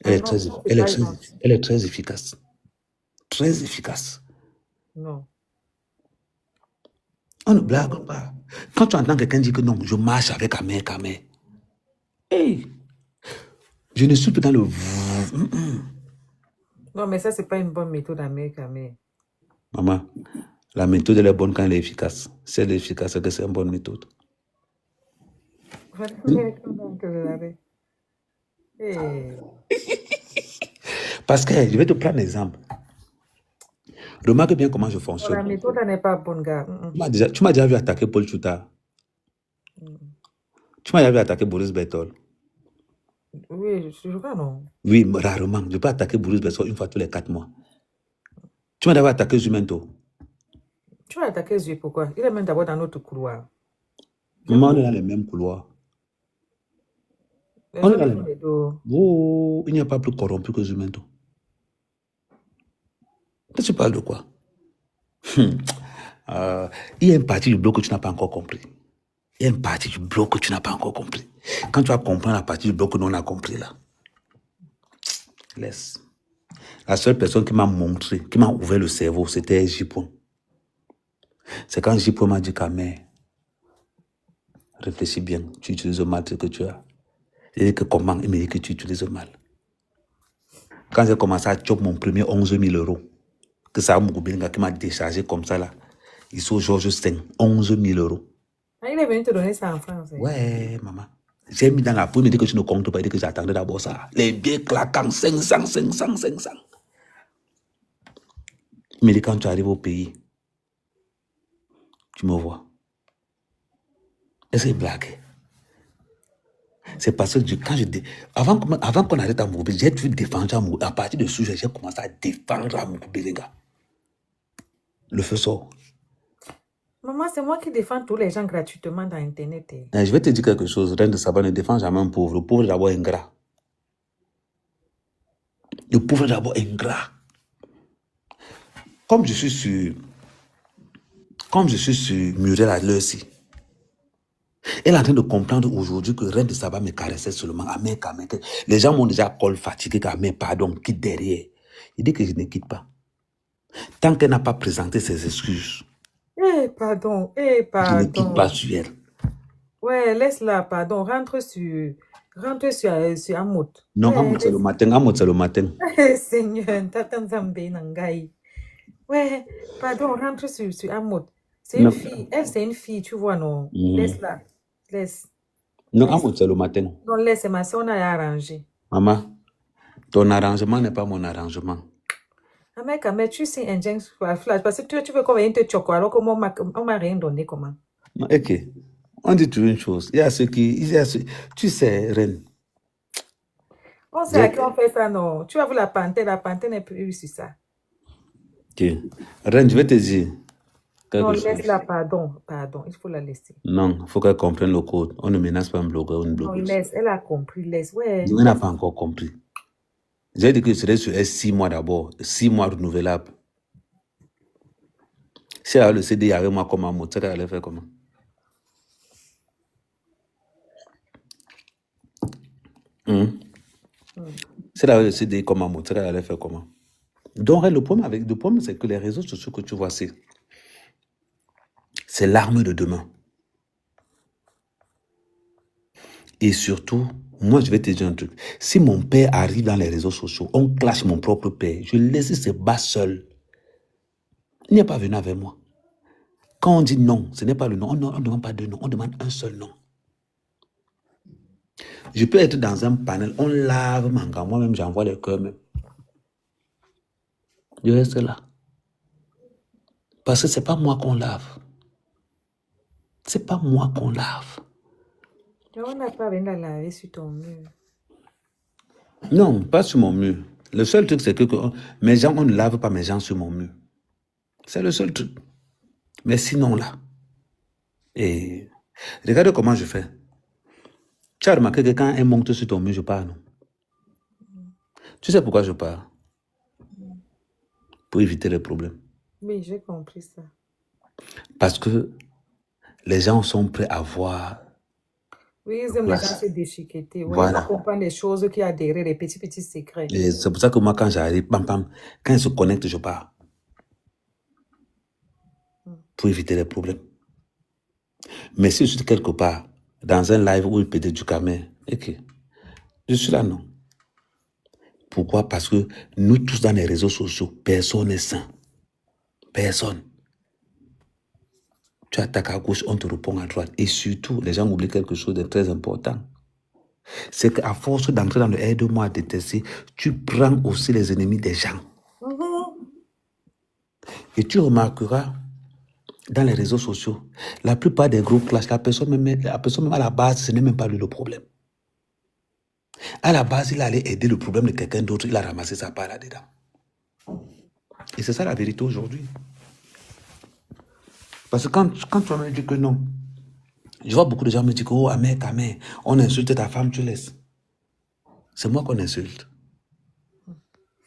Elle est très efficace. Très efficace. Non. On ne blague pas. Quand tu entends quelqu'un dire que non, je marche avec Amé. Hey, je ne suis plus dans le... Non, mais ça, c'est pas une bonne méthode Amé. Maman, la méthode elle est bonne quand elle est efficace. Si elle est efficace, c'est une bonne méthode. Parce que je vais te prendre un exemple. Remarque bien comment je fonctionne. La méthode n'est pas bonne, gars. Tu m'as déjà vu attaquer Paul Chouta. Tu m'as déjà vu attaquer Boris Bertol. Oui, je crois non. Oui, rarement. Je peux attaquer Boris Bertol une fois tous les 4 mois. Tu m'as déjà vu attaquer Zumento. Tu vas attaquer Zui, pourquoi? Il est même d'abord dans notre couloir. Maman, on est dans les mêmes couloirs. On est dans les mêmes. Oh, il n'y a pas plus corrompu que Zumento. Tu parles de quoi? Il y a une partie du bloc que tu n'as pas encore compris. Il y a une partie du bloc que tu n'as pas encore compris. Quand tu vas comprendre la partie du bloc que nous on a compris là, laisse. La seule personne qui m'a montré, qui m'a ouvert le cerveau, c'était Jipon. C'est quand Jipon m'a dit qu'à mère, réfléchis bien, tu utilises mal ce que tu as. J'ai dit que comment? Il me dit que tu utilises mal. Quand j'ai commencé à choper mon premier 11 000 euros, que ça a Mougoubelinga qui m'a déchargé comme ça là, il sont Georges 5, 11 000 euros. Ah, il est venu te donner ça en France. Ouais, maman. J'ai mis dans la peau, il me dit que tu ne comptes pas, il dit que j'attendais d'abord ça. Les billets claquants, 500. Il me dit quand tu arrives au pays, tu me vois. Est-ce que c'est blague? C'est parce que avant qu'on arrête à Moukoubelinga, j'ai dû défendre à Moukoubelinga. À partir de ce sujet, j'ai commencé à défendre à Moukoubelinga. Le feu sort. Maman, c'est moi qui défends tous les gens gratuitement dans Internet. Je vais te dire quelque chose. Reine de Saba ne défend jamais un pauvre. Le pauvre est d'abord ingrat. Le pauvre est d'abord ingrat. Comme je suis sur Muriel à l'heure ci, elle est en train de comprendre aujourd'hui que Reine de Saba me caressait seulement. Amen. Les gens m'ont déjà col fatigué. Amen, pardon, quitte derrière. Il dit que je ne quitte pas. Tant qu'elle n'a pas présenté ses excuses. Pardon. Je ne quitte pas sur elle. Ouais, laisse-la, pardon. Rentre sur Amout. Non, Amout c'est le matin. Seigneur, Tatan Zambé Nangai. Ouais, pardon, rentre sur Amout. C'est une fille. Elle, c'est une fille, tu vois, non? Laisse-la. Laisse. Non, Amout c'est le matin. Non, laisse, ma soeur, on a arrangé. Maman, ton arrangement n'est pas mon arrangement. Mais tu sais, un James Flash, parce que tu veux qu'on vienne te choquer alors que moi, on m'a rien donné, comment? Non, ok. On dit toujours une chose. Il y a ceux qui. Tu sais, Reine. On sait à qui on fait ça, non? Tu as vu la panthère n'est plus sur ça. Ok. Reine, je vais te dire quelque Non, chose. laisse-la, pardon, il faut la laisser. Non, il faut qu'elle comprenne le code. On ne menace pas un blogueur ou une Non, blogueuse. laisse, elle a compris, laisse, ouais. Elle n'a pas encore compris. J'ai dit que ce serait sur 6 mois d'abord, 6 mois renouvelables. Si elle a le CD avec moi comme un mot, elle allait faire comment? Si elle avait le CD comme un mot, elle allait faire comment? Donc, le problème, c'est que les réseaux sociaux que tu vois, c'est l'arme de demain. Et surtout, moi, je vais te dire un truc. Si mon père arrive dans les réseaux sociaux, on clash mon propre père, je le laisse se battre seul. Il n'est pas venu avec moi. Quand on dit non, ce n'est pas le non. On ne demande pas deux noms, on demande un seul nom. Je peux être dans un panel, on lave manga, moi-même j'envoie les cœurs même. Je reste là. Parce que ce n'est pas moi qu'on lave. C'est pas moi qu'on lave. On n'a pas besoin de la laver sur ton mur. Non, pas sur mon mur. Le seul truc, c'est que mes gens, on ne lave pas mes gens sur mon mur. C'est le seul truc. Mais sinon, là. Et regarde comment je fais. Tu as remarqué que quand un monte sur ton mur, je pars, non? Tu sais pourquoi je pars? Pour éviter les problèmes. Oui, j'ai compris ça. Parce que les gens sont prêts à voir. Oui, ils aiment les gens se déchiqueter. Ouais, Voilà. ils comprennent les choses qui a derrière, les petits secrets. Et c'est pour ça que moi, quand j'arrive, quand ils se connectent, je pars. Pour éviter les problèmes. Mais si je suis quelque part, dans un live où il peut être du camé, ok, je suis là, non. Pourquoi? Parce que nous tous dans les réseaux sociaux, personne n'est sain. Personne. Tu attaques à gauche, on te répond à droite. Et surtout, les gens oublient quelque chose de très important. C'est qu'à force d'entrer dans le aide-moi à détester, tu prends aussi les ennemis des gens. Et tu remarqueras, dans les réseaux sociaux, la plupart des gros clashs, la personne même à la base, ce n'est même pas lui le problème. À la base, il allait aider le problème de quelqu'un d'autre, il a ramassé sa part là-dedans. Et c'est ça la vérité aujourd'hui. Parce que quand tu me dis que non, je vois beaucoup de gens me dire que, oh, Amé, on insulte ta femme, tu laisses. C'est moi qu'on insulte.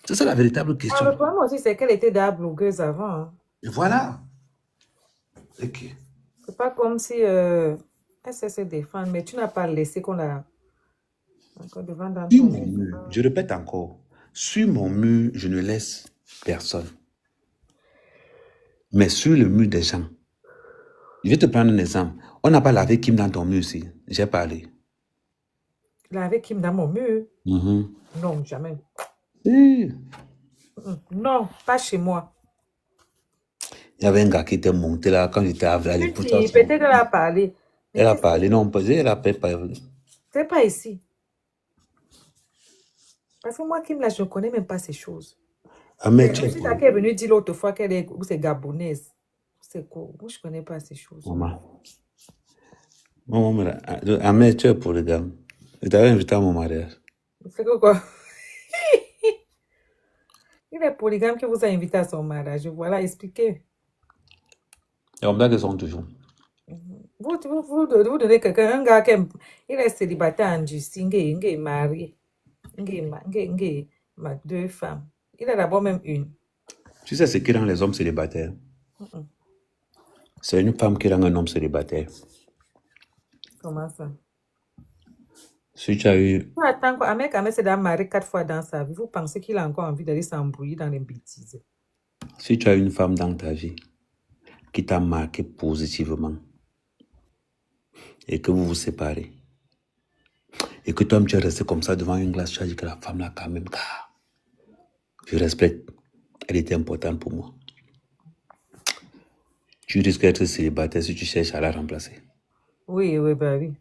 C'est ça la véritable question. Le problème aussi, c'est qu'elle était déjà blogueuse avant. Hein. Et voilà. Ok. C'est pas comme si elle sait se défendre, mais tu n'as pas laissé qu'on la... Encore devant dans Sur ton mon mur, je répète encore, sur mon mur, je ne laisse personne. Mais sur le mur des gens, je vais te prendre un exemple. On n'a pas lavé Kim dans ton mur ici. J'ai parlé. Laver Kim dans mon mur? Non, jamais. Non, pas chez moi. Il y avait un gars qui était monté là quand j'étais à l'écoute. Peut-être qu'elle a parlé. Elle a parlé, non, elle a pas parlé. C'est pas ici. Parce que moi, Kim, là, je ne connais même pas ces choses. Mais tu sais, elle est venue dire l'autre fois qu'elle est gabonaise. C'est quoi? Moi, je ne connais pas ces choses. Maman, Amé, tu es polygame. Je t'avais invité à mon mariage. C'est quoi? Il est polygame qui vous a invité à son mariage. Voilà, expliquez. Et on qu'ils sont toujours. Vous donnez quelqu'un, un gars qui il est célibataire en justice, il est marié. Il a 2 femmes. Il a d'abord même une. Tu sais ce qui rend les hommes célibataires? C'est une femme qui rend un homme célibataire. Comment ça? Si tu as eu... Attends, Amé s'est marié 4 fois dans sa vie. Vous pensez qu'il a encore envie d'aller s'embrouiller dans les bêtises? Si tu as une femme dans ta vie qui t'a marqué positivement et que vous vous séparez et que toi tu es resté comme ça devant une glace, tu as dit que la femme là quand même, je respecte, elle était importante pour moi. Tu risques d'être célibataire si tu cherches à la remplacer. Oui, bah oui.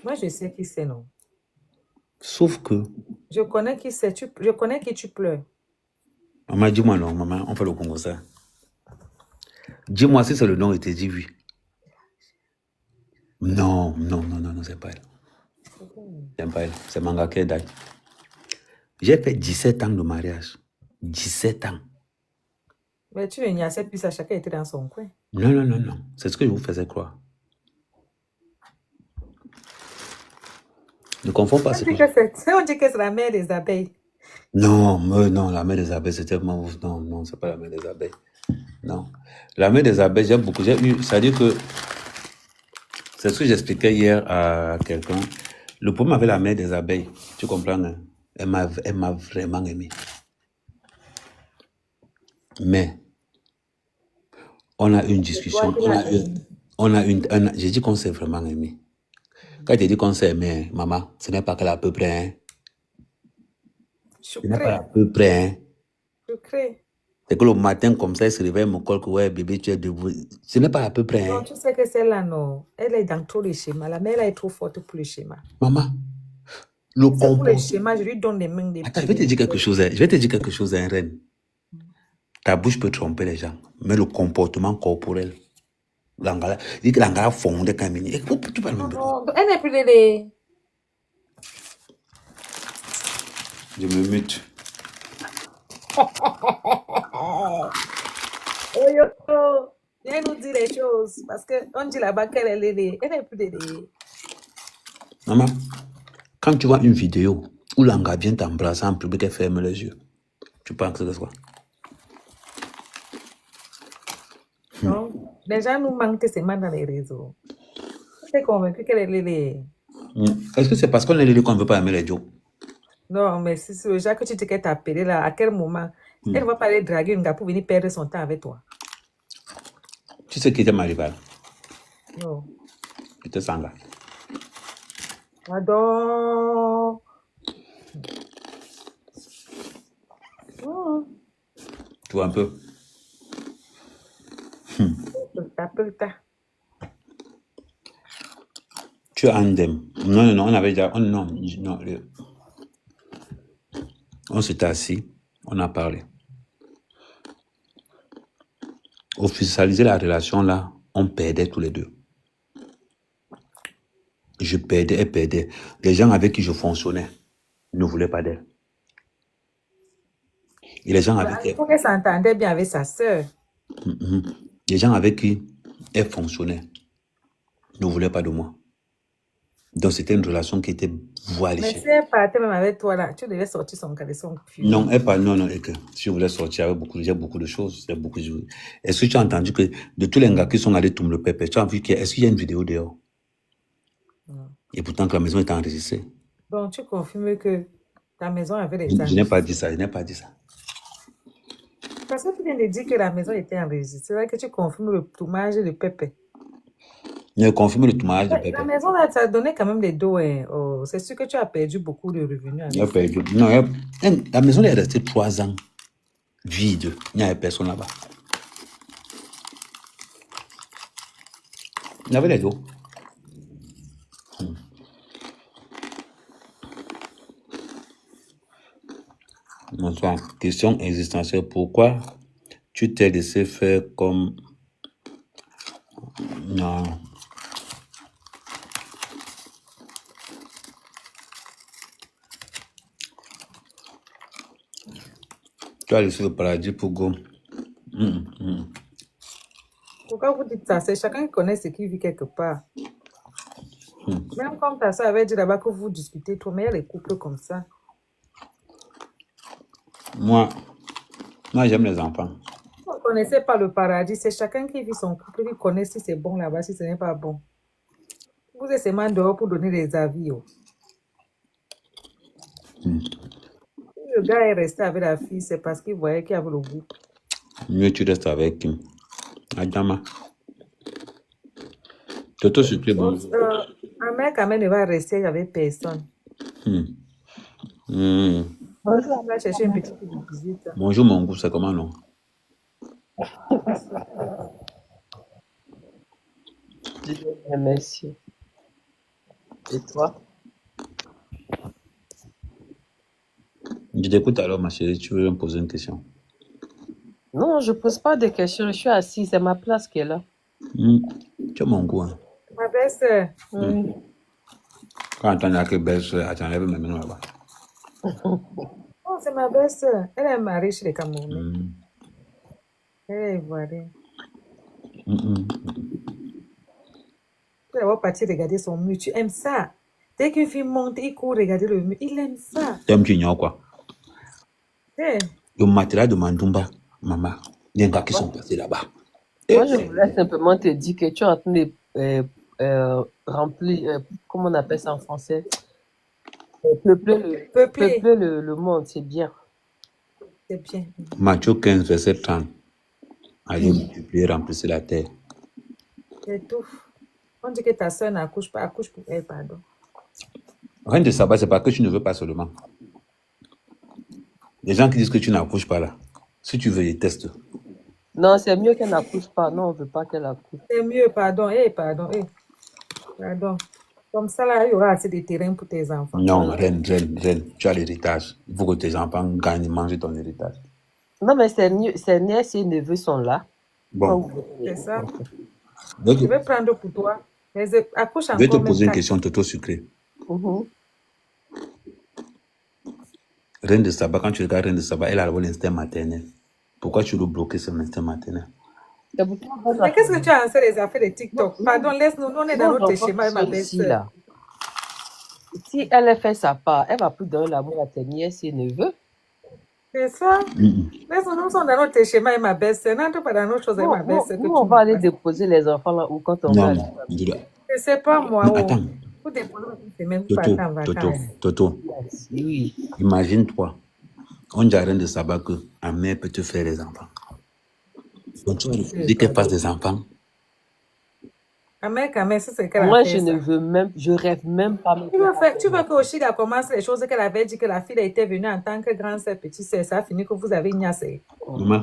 Moi, je sais qui c'est, non. Sauf que... Je connais qui c'est. Je connais qui tu pleures. Maman, dis-moi non, maman, on fait le Congo ça. Dis-moi si c'est le nom et t'es dit oui. Non, c'est pas elle. C'est pas elle. C'est Mangake Dai. J'ai fait 17 ans de mariage. 17 ans. Mais tu n'y as plus, à chacun était dans son coin. Non. C'est ce que je vous faisais croire. Ne confonds pas ce que On dit que c'est la mère des abeilles. Non, la mère des abeilles, c'était... Non, c'est pas la mère des abeilles. Non. La mère des abeilles, j'ai eu... C'est-à-dire que... C'est ce que j'expliquais hier à quelqu'un. Le problème avec la mère des abeilles, tu comprends, hein? Elle m'a vraiment aimé. Mais, on a eu une discussion. J'ai dit qu'on s'est vraiment aimé. Quand tu dis qu'on s'est aimé, hein, maman, ce n'est pas qu'elle à peu près, hein. Ce n'est pas à peu près, hein. Je crée. C'est que le matin, comme ça, il se réveille, mon col, que ouais, bébé, tu es debout. Ce n'est pas à peu près, hein. Non, tu sais que celle-là, non. Elle est dans trop les schémas. La mère, elle est trop forte pour les schémas. Maman, le comportement... Pour les schémas, je lui donne des mains. Attends, je vais te dire quelque chose, hein. Je vais te dire quelque chose, hein, reine. Ta bouche peut tromper les gens, mais le comportement corporel, l'angala, dit que l'angala fondé quand même. Non, elle n'est plus de... Je me mute. Viens nous dire les choses, parce qu'on dit là-bas qu'elle est plus de... Maman, quand tu vois une vidéo où l'anga vient t'embrasser en public et ferme les yeux, tu penses que c'est quoi? Non, les gens nous manquent seulement dans les réseaux. Je suis convaincu qu'elle est les... Est-ce que c'est parce qu'on est les qu'on ne veut pas aimer les jokes? Non, mais si c'est le genre que tu dis qu'elle t'a appelé là, à quel moment elle ne va pas aller draguer une gars pour venir perdre son temps avec toi? Tu sais qui était ma rivale? Non. C'était Sanga. J'adore. Tu vois un peu? Tu as un dem. Non, on avait déjà... On s'était assis, on a parlé. Officialiser la relation là, on perdait tous les deux. Je perdais, elle perdait. Les gens avec qui je fonctionnais ne voulaient pas d'elle. Et les gens avec qui... Il faut qu'elle s'entendait bien avec sa sœur. Les gens avec qui elle fonctionnait ne voulaient pas de moi. Donc c'était une relation qui était voilée. Mais si elle partait même avec toi là, tu devais sortir son caleçon. Non, elle parle, non, et que si je voulais sortir avec j'ai beaucoup de choses. Est-ce que tu as entendu que de tous les gars qui sont allés tomber le pépé, tu as vu est-ce qu'il y a une vidéo dehors? Non. Et pourtant que la maison était enregistrée. Donc tu confirmes que ta maison avait les enregistrés? Je n'ai pas dit ça, Parce que tu viens de dire que la maison était enregistrée. C'est vrai que tu confirmes le tournage de pépé. Je confirme le tournage de pépé. La maison là, ça donnait quand même des dos. Hein. Oh, c'est sûr que tu as perdu beaucoup de revenus. J'ai perdu. Non, la maison est restée 3 ans vide. Il n'y avait personne là-bas. Il y avait les dos. Bonsoir. Question existentielle. Pourquoi tu t'es laissé faire comme... Non. Tu as laissé le paradis pour go. Pourquoi vous dites ça? C'est chacun qui connaît ce qui vit quelque part. Même comme ta soeur avait dit là-bas que vous discutez trop, mais il y a les couples comme ça. Moi j'aime les enfants. Vous ne connaissez pas le paradis. C'est chacun qui vit son couple qui connaît si c'est bon là-bas, si ce n'est pas bon. Vous êtes seulement dehors pour donner des avis. Oh. Le gars est resté avec la fille, c'est parce qu'il voyait qu'il avait le goût. Mieux tu restes avec qui? Adama. Toto supplie bon. Un mec quand même ne va rester avec personne. On va chercher une petite visite. Bonjour mon goût, c'est comment non? Merci. Et toi? Je t'écoute alors ma chérie, tu veux me poser une question? Non, je pose pas de questions. Je suis assise. C'est ma place qui est là. Tu as mon goût. Hein. Ma belle-sœur. Oui. Quand on a que belle-sœur, attends, lève ma main là-bas. Oh, c'est ma belle-sœur. Elle est mariée chez les Camerounais. Elle est ivoirienne. Tu vas partir regarder son mur. Tu aimes ça. Dès qu'une fille monte, il court regarder le mur. Il aime ça. Tu aimes Chignon quoi? Le matelas de Mandumba, maman, il y a des gars qui sont passés là-bas. Moi, je voulais simplement te dire que tu es en train de remplir, comment on appelle ça en français? Peupler le monde, c'est bien. C'est bien. Matthieu 15, verset 30. Allez multiplier, remplissez la terre. C'est tout. On dit que ta soeur n'accouche pas, accouche pour elle, pardon. Reine de Saba, c'est pas que tu ne veux pas seulement. Les gens qui disent que tu n'accouches pas là, si tu veux, ils testent. Non, c'est mieux qu'elle n'accouche pas. Non, on ne veut pas qu'elle accouche. C'est mieux, pardon. Pardon. Comme ça, là, il y aura assez de terrain pour tes enfants. Non, reine, tu as l'héritage. Il faut que tes enfants gagnent et mangent ton héritage. Non, mais c'est mieux. Ses nièces et neveux sont là. Bon. C'est ça. Je vais prendre pour toi. Mais accouche encore. Je vais te poser une question, Toto sucré. Reine de Saba, quand tu regardes Reine de Saba, elle a l'instinct maternel. Pourquoi tu veux bloquer son instinct maternel? Mais qu'est-ce que tu as lancé les affaires de TikTok? Pardon, laisse-nous, on est dans notre schéma, ma belle-sœur. Si elle fait sa part, elle va plus donner l'amour à tes nièces et neveux. C'est ça? Laisse-nous, nous sommes dans notre schéma, ma belle-sœur. N'entre pas dans notre chose, ma belle-sœur. Nous, on va aller déposer les enfants là où quand on va. Non, je ne sais pas, moi. Non, attends. Vous déposez une semaine, vous partez en vacances. Toto. Oui. Imagine-toi. On dit à Reine de Saba qu'un mère peut te faire les enfants. Donc tu vas refuser qu'elle fasse des enfants. Moi, je rêve même pas. Tu veux que Oshida commence les choses qu'elle avait dit que la fille était venue en tant que grande sœur, petite sœur. Ça a fini que vous avez ignassé. Maman.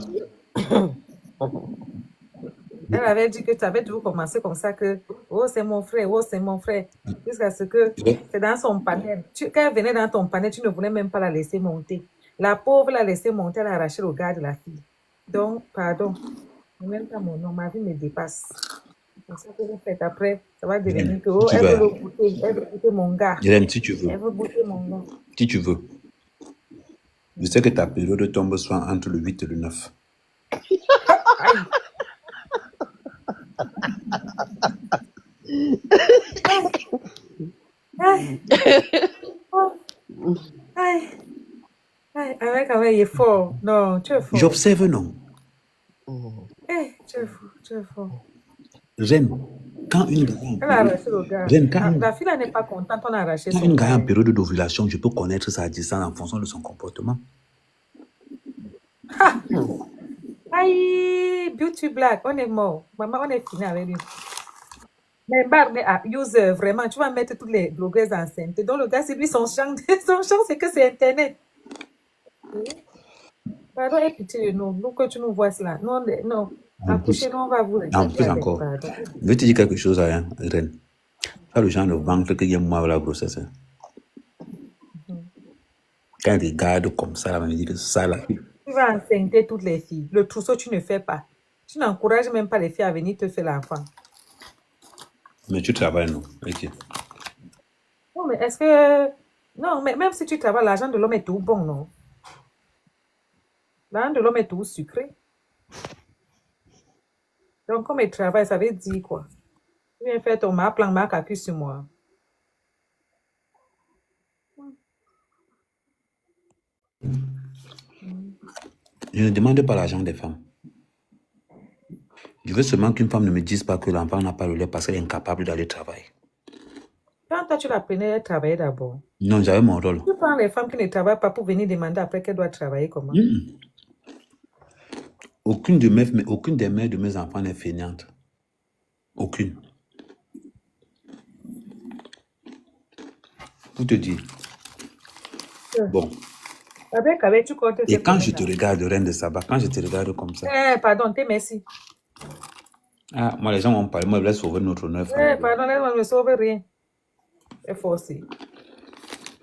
Elle avait dit que tu avais toujours commencé comme ça que oh c'est mon frère, jusqu'à ce que c'est dans son panel. Quand elle venait dans ton panel, tu ne voulais même pas la laisser monter. La pauvre l'a laissé monter, elle a arraché le gars de la fille. Donc, pardon, même pas mon nom, ma vie me dépasse. C'est ça que vous faites après, ça va devenir que elle veut goûter mon gars. Irène, si tu veux. Elle veut goûter mon gars. Si tu veux. Je sais que ta période tombe soit entre le 8 et le 9. Avec, il est fort. Non, tu es fort. J'observe, non. Tu es fort. Reine, quand une la fille n'est pas contente, on a arraché son gars. Quand une gars en période d'ovulation, je peux connaître sa distance en fonction de son comportement. Aïe, Beauty Black, on est mort. Maman, on est fini avec lui. Mais user, vraiment, tu vas mettre toutes les blogueuses enceintes. Donc, le gars, c'est lui, son champ, c'est que c'est Internet. Pardon, et pitié de nous que tu nous vois cela. Non. Accoucher, on va vous en plus encore. Je vais te dire quelque chose, hein, Reine. Pas le genre de ventre qu'il y a moi la grossesse. Hein. Quand il regarde comme ça, là, on me dit que ça, là. Tu vas enceinte toutes les filles. Le trousseau, tu ne fais pas. Tu n'encourages même pas les filles à venir te faire l'enfant. Mais tu travailles, non? Okay. Non, mais est-ce que... Non, mais même si tu travailles, l'argent de l'homme est tout bon, non? L'argent de l'homme est tout sucré. Donc, comme il travaille, ça veut dire quoi? Tu viens faire ton plan calcul sur moi. Je ne demande pas l'argent des femmes. Je veux seulement qu'une femme ne me dise pas que l'enfant n'a pas le lait parce qu'elle est incapable d'aller travailler. Quand toi, tu l'apprenais à travailler d'abord. Non, j'avais mon rôle. Tu prends les femmes qui ne travaillent pas pour venir demander après qu'elles doivent travailler comment? Aucune des mères de mes enfants n'est fainéante. Aucune. Pour te dire. Bon. Et quand je te regarde, Reine de Saba, quand je te regarde comme ça. Pardon, merci. Ah, moi, les gens vont parler, moi, je voulais sauver notre honneur. Pardon, laisse-moi ne sauver rien. C'est forcé.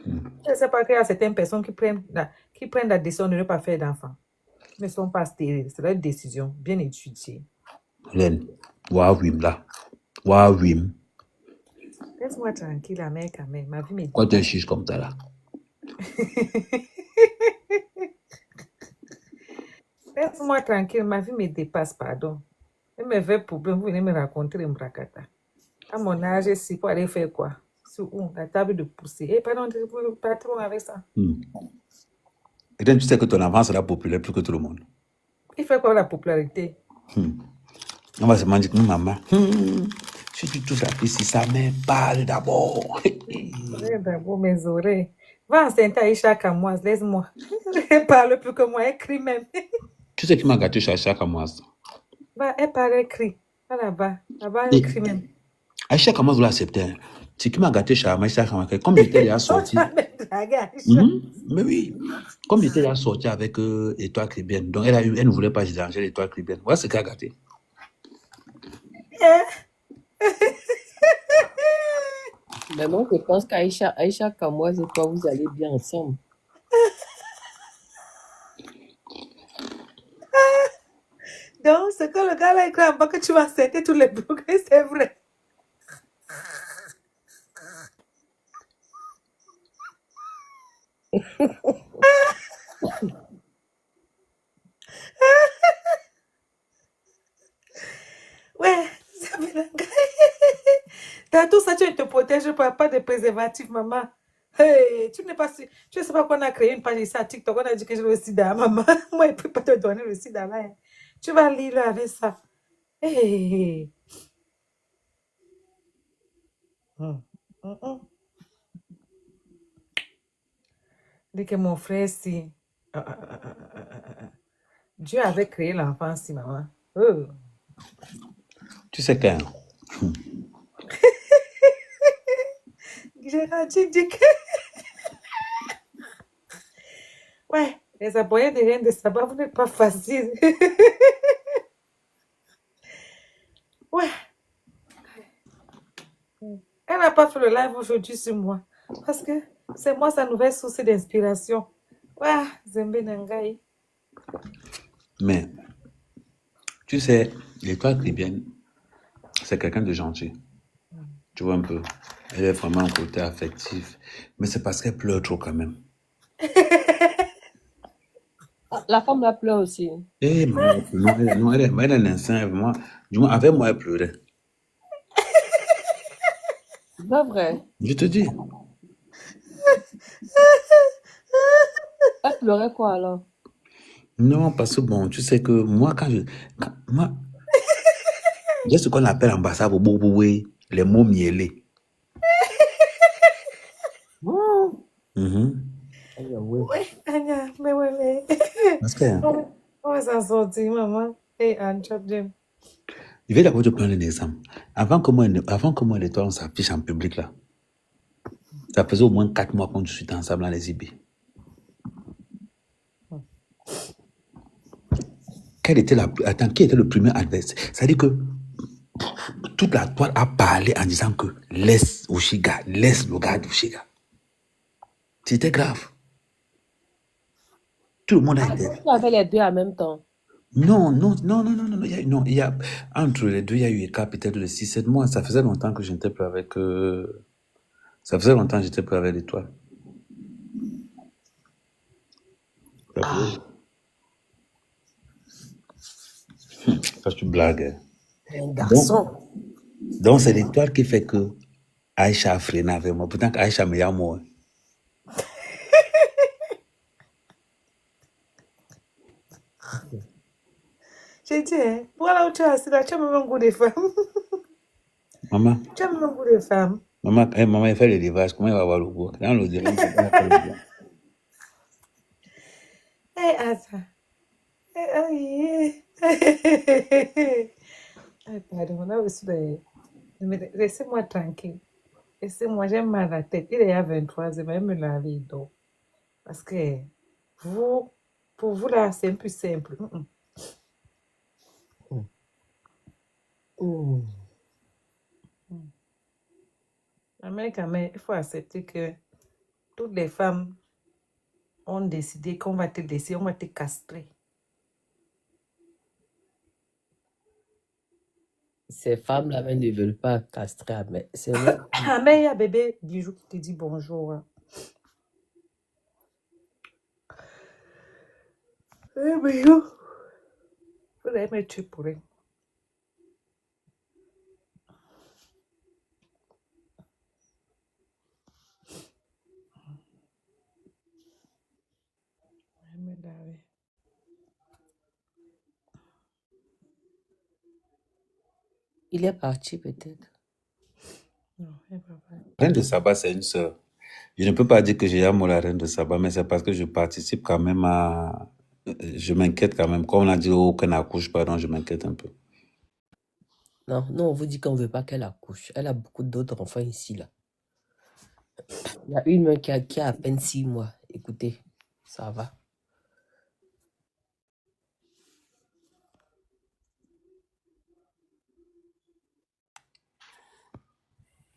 Je ne sais pas qu'il y a certaines personnes qui prennent la décision de ne pas faire d'enfants. ne sont pas stériles. C'est leur décision, bien étudiée. Len, wawim là. Wawim. Laisse-moi tranquille, la mère, quand même. Ma vie me Quoi tu dépasse. chiches comme ça là? Laisse-moi tranquille, ma vie me dépasse, pardon. Et mes vrais problèmes, vous venez me raconter un bracata. À mon âge, c'est pour aller faire quoi? Sur où? La table de poussée. Et pardon, pas trop avec ça. Et donc, tu sais que ton enfant sera populaire plus que tout le monde. Il fait quoi la popularité? On va se dire que maman, si tu touches la piste, si sa mère parle d'abord. D'abord, mes oreilles. Va enceinte Aïcha Kamoise, laisse-moi. Elle parle plus que moi, elle crie même. Tu sais qui m'a gâté Aïcha Kamoise? Va, elle parle, elle crie. Va là-bas, elle crie même. Aïcha Kamoise voulait accepter. C'est qui m'a gâté Aïcha Kamoise. Comme il était déjà sorti. Mais oui. Comme il était déjà sorti avec l'Étoile Caribéenne. Donc, elle ne voulait pas déranger l'Étoile Caribéenne. Voilà ce qu'elle a gâté. Mais moi, je pense qu'Aïcha Kamoise et toi, vous allez bien ensemble. Donc, c'est que le gars là, il croit pas que tu vas accepter tous les progrès, c'est vrai. Ouais, ça me l'a. Dans tout ça, tu ne te protèges pas de préservatif, maman. Hey, tu ne sais pas qu'on a créé une page ici à TikTok, on a dit que j'ai le sida, maman. Moi, je ne peux pas te donner le sida là. Tu vas lire là avec ça. Hey. Dès que mon frère, si Dieu avait créé l'enfant, si maman. Oh. Tu sais qu'un. Gérard, tu dis que. Ouais, les aboyens de rien de sabbat, vous n'êtes pas facile. Ouais. Elle n'a pas fait le live aujourd'hui sur moi. Parce que c'est moi sa nouvelle source d'inspiration. Ouais, Zembe Nangaï. Mais, tu sais, l'Étoile Caribéenne, c'est quelqu'un de gentil. Tu vois un peu. Elle est vraiment un côté affectif. Mais c'est parce qu'elle pleure trop quand même. La femme la pleure aussi. Eh, maman, non, elle est l'instinct. Du moins, avec moi, elle pleurait. C'est pas vrai. Je te dis. Elle pleurait quoi alors? Non, parce que bon, tu sais que moi, moi, j'ai ce qu'on appelle en Bassa Boboué, les mots miellés. Oui, Anya, mais ouais. Parce que, On va s'en sortir, maman. Et Anne Chapdem. je vais d'abord te prendre un exemple. Avant que moi et toi, on s'affiche en public là, ça faisait au moins 4 mois qu'on discutait ensemble dans les IB. Qui était le premier adversaire? C'est-à-dire que toute la toile a parlé en disant que laisse Ushiga, laisse le gars d'Ushiga. C'était grave. Tout le monde a été. Tu avais les deux en même temps. Non. Il y a, entre les deux, il y a eu un cas peut-être de 6-7 mois. Ça faisait longtemps que je n'étais plus avec. Ça faisait longtemps que j'étais plus avec l'Étoile. Parce que tu blagues. Un garçon. Donc c'est l'Étoile qui fait que Aïcha a freiné avec moi. Pourtant qu'Aïcha me aime moi. J'ai dit, hein, voilà où tu as assis là, tu as même un goût de femme. Maman. Tu as même un goût de femme. Maman, elle fait le livage. Comment elle va avoir le goût? Dans le direct, Attends. Pardon, on a aussi laissez-moi tranquille. Laissez-moi, j'ai mal à la tête. Il est à 23h, même me laver d'eau. Parce que pour vous là, c'est un peu simple. Mais quand même, il faut accepter que toutes les femmes ont décidé qu'on va te laisser, on va te castrer. Ces femmes-là même ne veulent pas castrer, mais c'est vrai. Ah, mais il y a bébé Bijou qui te dit bonjour. Eh, Bijou. Vous allez me tuer pour elle. Il est parti peut-être. Non, elle va pas. Reine de Saba, c'est une sœur. Je ne peux pas dire que j'aime la reine de Saba, mais c'est parce que je participe quand même à... Je m'inquiète quand même. Comme on a dit qu'elle n'accouche pas, donc je m'inquiète un peu. Non, non, on vous dit qu'on ne veut pas qu'elle accouche. Elle a beaucoup d'autres enfants ici, là. Il y a une qui a à peine 6 mois. Écoutez, ça va.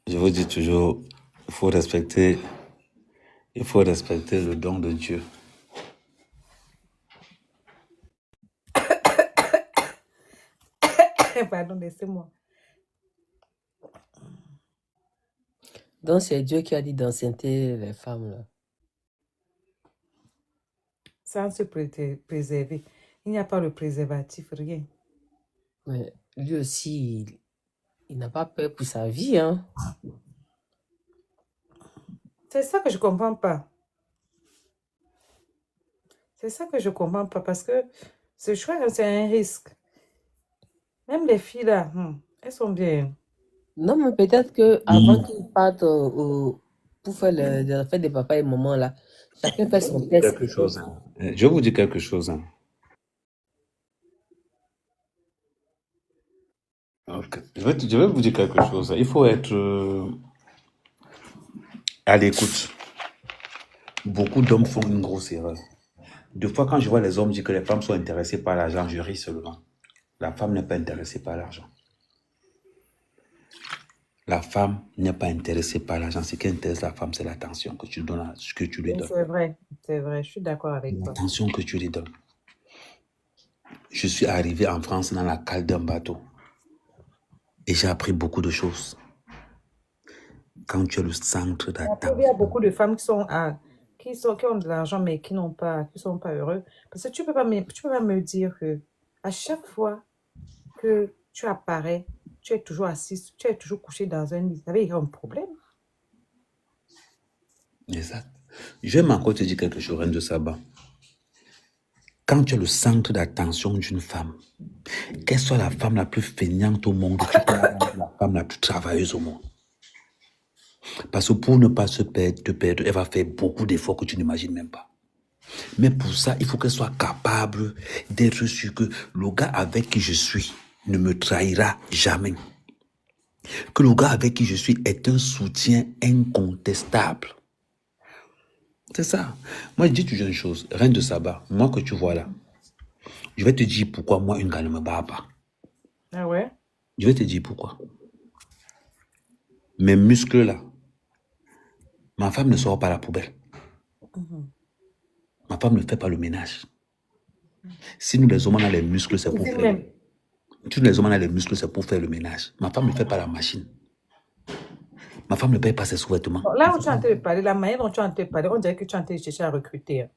Je vous dis toujours, il faut respecter le don de Dieu. Pardon, laissez-moi. Donc, c'est Dieu qui a dit d'enceintrer les femmes, là. Sans se préserver. Il n'y a pas le préservatif, rien. Mais lui aussi, il n'a pas peur pour sa vie, hein. C'est ça que je ne comprends pas. C'est ça que je ne comprends pas parce que ce choix, c'est un risque. Même les filles là, elles sont bien. Non, mais peut-être qu'avant qu'ils partent pour faire la fête des papas et maman, là, chacun fait son test. Quelque chose, hein. Je vais vous dire quelque chose. Hein. Okay. Je vais vous dire quelque chose. Il faut être à l'écoute. Beaucoup d'hommes font une grosse erreur. Des fois, quand je vois les hommes dire que les femmes sont intéressées par l'argent, je ris seulement. La femme n'est pas intéressée par l'argent. La femme n'est pas intéressée par l'argent. Ce qui intéresse la femme, c'est l'attention que tu donnes à ce que tu lui donnes. C'est vrai, je suis d'accord avec toi. L'attention que tu lui donnes. Je suis arrivé en France dans la cale d'un bateau. Et j'ai appris beaucoup de choses. Quand tu es le centre d'attention. Il y a beaucoup de femmes qui ont de l'argent, mais qui sont pas heureux. Parce que tu peux pas me dire que à chaque fois que tu apparais, tu es toujours assise, tu es toujours couché dans un lit. Ça veut dire un problème. Exact. Je vais encore te dire quelque chose, Reine de Saba. Quand tu es le centre d'attention d'une femme, qu'elle soit la femme la plus feignante au monde, tu peux la femme la plus travailleuse au monde. Parce que pour ne pas te perdre, elle va faire beaucoup d'efforts que tu n'imagines même pas. Mais pour ça, il faut qu'elle soit capable d'être sûre que le gars avec qui je suis ne me trahira jamais. Que le gars avec qui je suis est un soutien incontestable. C'est ça. Moi, je dis toujours une chose. Reine de Saba, moi que tu vois là, je vais te dire pourquoi moi, une gars ne me bat pas. Ah ouais? Je vais te dire pourquoi. Mes muscles là, ma femme ne sort pas à la poubelle. Ma femme ne fait pas le ménage. Si nous les hommes on a les muscles, c'est pour faire. Si nous les hommes on a les muscles, c'est pour faire le ménage. Ma femme ne fait pas la machine. Ma femme ne paye pas ses sous-vêtements. Là où tu es en train de parler, la manière dont tu es en train de parler, on dirait que tu es en train de chercher à recruter.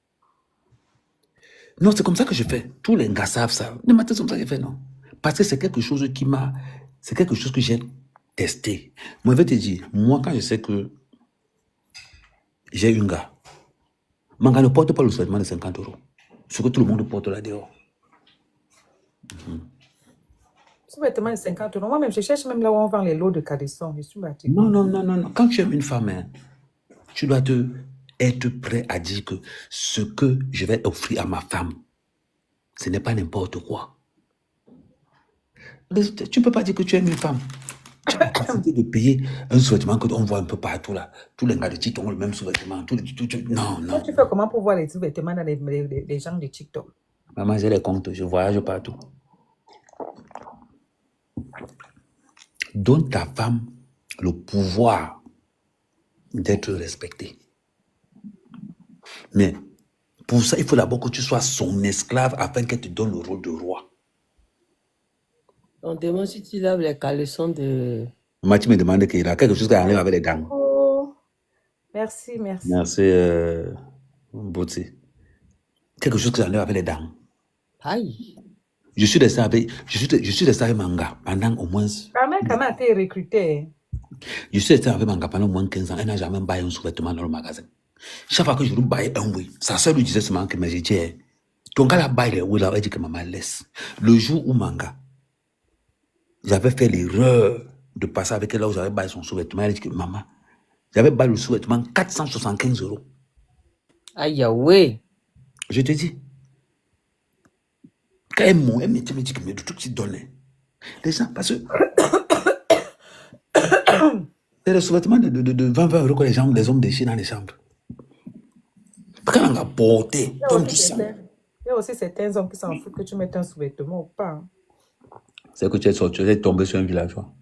Non, c'est comme ça que je fais. Tous les gars savent ça. Mais maintenant, c'est comme ça que je fais, non. Parce que c'est quelque chose c'est quelque chose que j'ai testé. Moi, je vais te dire, moi, quand je sais que j'ai une gars, mon gars ne porte pas le sous-vêtement de 50 €. Ce que tout le monde porte là dehors. Sous-vêtement de 50 €. Moi-même, je cherche même là où on vend les lots de caleçons. Je suis battue. Non. Quand tu aimes une femme, hein, tu dois être prêt à dire que ce que je vais offrir à ma femme, ce n'est pas n'importe quoi. Tu ne peux pas dire que tu aimes une femme. Tu as la capacité de payer un sous-vêtement que on voit un peu partout là. Tous les gars de TikTok ont le même sous-vêtement. Non. Tu fais comment pour voir les sous-vêtements dans les gens de TikTok? Maman, j'ai les comptes, je voyage partout. Donne ta femme le pouvoir d'être respectée. Mais pour ça, il faut d'abord que tu sois son esclave afin qu'elle te donne le rôle de roi. On demande si tu laves les caleçons de... Mathieu me demande qu'il a quelque chose qui enlève avec les dents. Oh, merci, merci. Merci, Bouti. Quelque chose qui enlève avec les dents. Aïe. Je suis resté avec Manga pendant au moins... Comment a été recruté? Je suis resté avec Manga pendant au moins 15 ans. Elle n'a jamais baillé un sous-vêtement dans le magasin. Chaque fois que je lui baille un oui, sa soeur lui disait seulement que mais j'ai dit, ton gars la baille les oui, là, elle dit que maman laisse. Le jour où Manga, j'avais fait l'erreur de passer avec elle là où j'avais baillé son sous-vêtement, elle dit que maman, j'avais baillé le sous-vêtement 475 €. Aïe, ouais. Je te dis. Quand elle me dit que mais de tout qui donne. Les gens, parce que c'est le sous-vêtement de 20 € que les hommes déchirent dans les chambres. Quand on a porté, comme tu sens. Il y a aussi certains hommes qui s'en foutent que tu mettes un sous-vêtement ou pas. C'est que tu es tombé sur un villageois.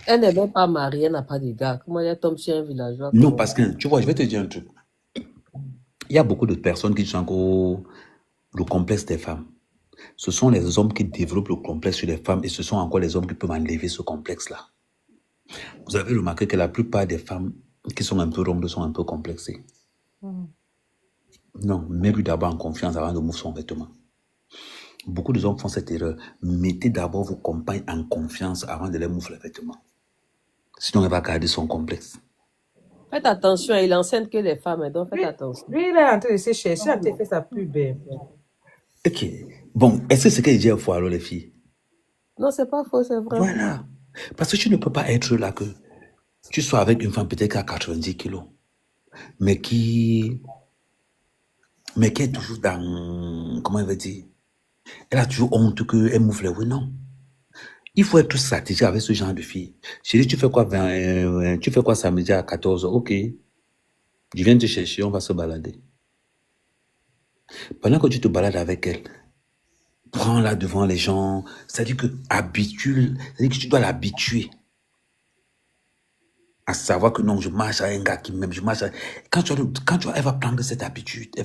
Elle n'est même pas mariée, elle n'a pas de gars. Comment elle tombe sur un villageois? Non, parce que, tu vois, je vais te dire un truc. Il y a beaucoup de personnes qui sont encore le complexe des femmes. Ce sont les hommes qui développent le complexe sur les femmes et ce sont encore les hommes qui peuvent enlever ce complexe-là. Vous avez remarqué que la plupart des femmes qui sont un peu rondes sont un peu complexées. Non, mets-lui d'abord en confiance avant de mouffer son vêtement. Beaucoup de hommes font cette erreur. Mettez d'abord vos compagnes en confiance avant de les mouffer les vêtements. Sinon, elle va garder son complexe. Faites attention, il enseigne que les femmes, donc faites attention. Lui, il est en train de se chercher, il a fait sa pub. Ok. Bon, est-ce que c'est qu'il dit faux alors les filles? Non, c'est pas faux, c'est vrai. Voilà. Parce que tu ne peux pas être là que tu sois avec une femme peut-être à 90 kilos, mais qui est toujours dans, comment elle veut dire, elle a toujours honte qu'elle moufle les oui, non. Il faut être stratégique avec ce genre de fille. Je dis, tu fais quoi samedi à 14h? Ok. Je viens te chercher, on va se balader. Pendant que tu te balades avec elle, prends-la devant les gens. C'est-à-dire que tu dois l'habituer à savoir que non, je marche à un gars qui m'aime, je marche à... Quand tu vois, elle va prendre cette habitude,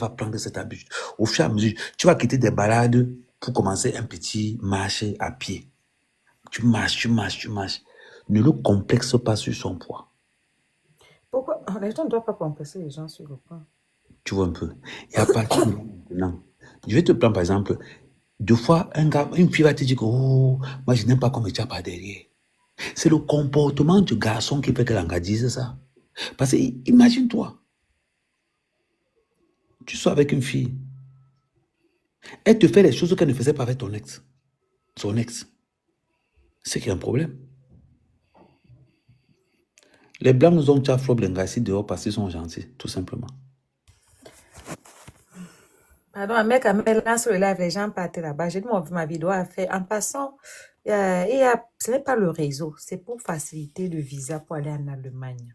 Au fur et à mesure, tu vas quitter des balades pour commencer un petit marché à pied. Tu marches. Ne le complexe pas sur son poids. Pourquoi? Les gens ne doivent pas complexer les gens sur le poids. Tu vois un peu. Et à partir de maintenant, je vais te prendre par exemple, deux fois, une fille va te dire que oh, moi je n'aime pas qu'on me tire par derrière. C'est le comportement du garçon qui fait que l'anga dise ça. Parce que imagine-toi, tu sois avec une fille, elle te fait les choses qu'elle ne faisait pas avec ton ex. Son ex. C'est qu'il y a un problème. Les blancs nous ont déjà flop ici dehors parce qu'ils sont gentils, tout simplement. Pardon, un mec a mis là sur le live, les gens partent là-bas. J'ai dit ma vidéo à faire. En passant, ce n'est pas le réseau, c'est pour faciliter le visa pour aller en Allemagne.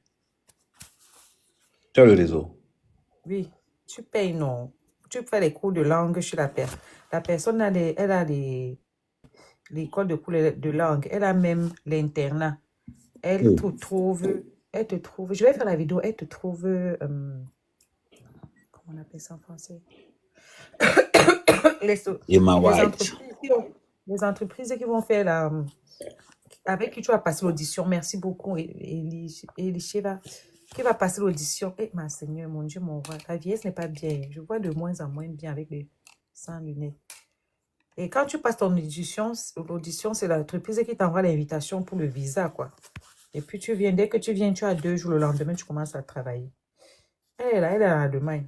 Tu as le réseau? Oui, tu payes, non. Tu fais les cours de langue chez la personne. La personne, elle a l'école de cours de langue. Elle a même l'internat. Elle te trouve, je vais faire la vidéo, elle te trouve, comment on appelle ça en français? les entreprises qui vont faire avec qui tu vas passer l'audition. Merci beaucoup, Elisheva, qui va passer l'audition. Eh, ma Seigneur, mon Dieu, mon roi, la vieillesse n'est pas bien. Je vois de moins en moins bien avec les sans lunettes. Et quand tu passes ton audition, c'est l'entreprise qui t'envoie l'invitation pour le visa, quoi. Et puis tu viens, dès que tu viens, tu as 2 jours, le lendemain, tu commences à travailler. Elle est en Allemagne.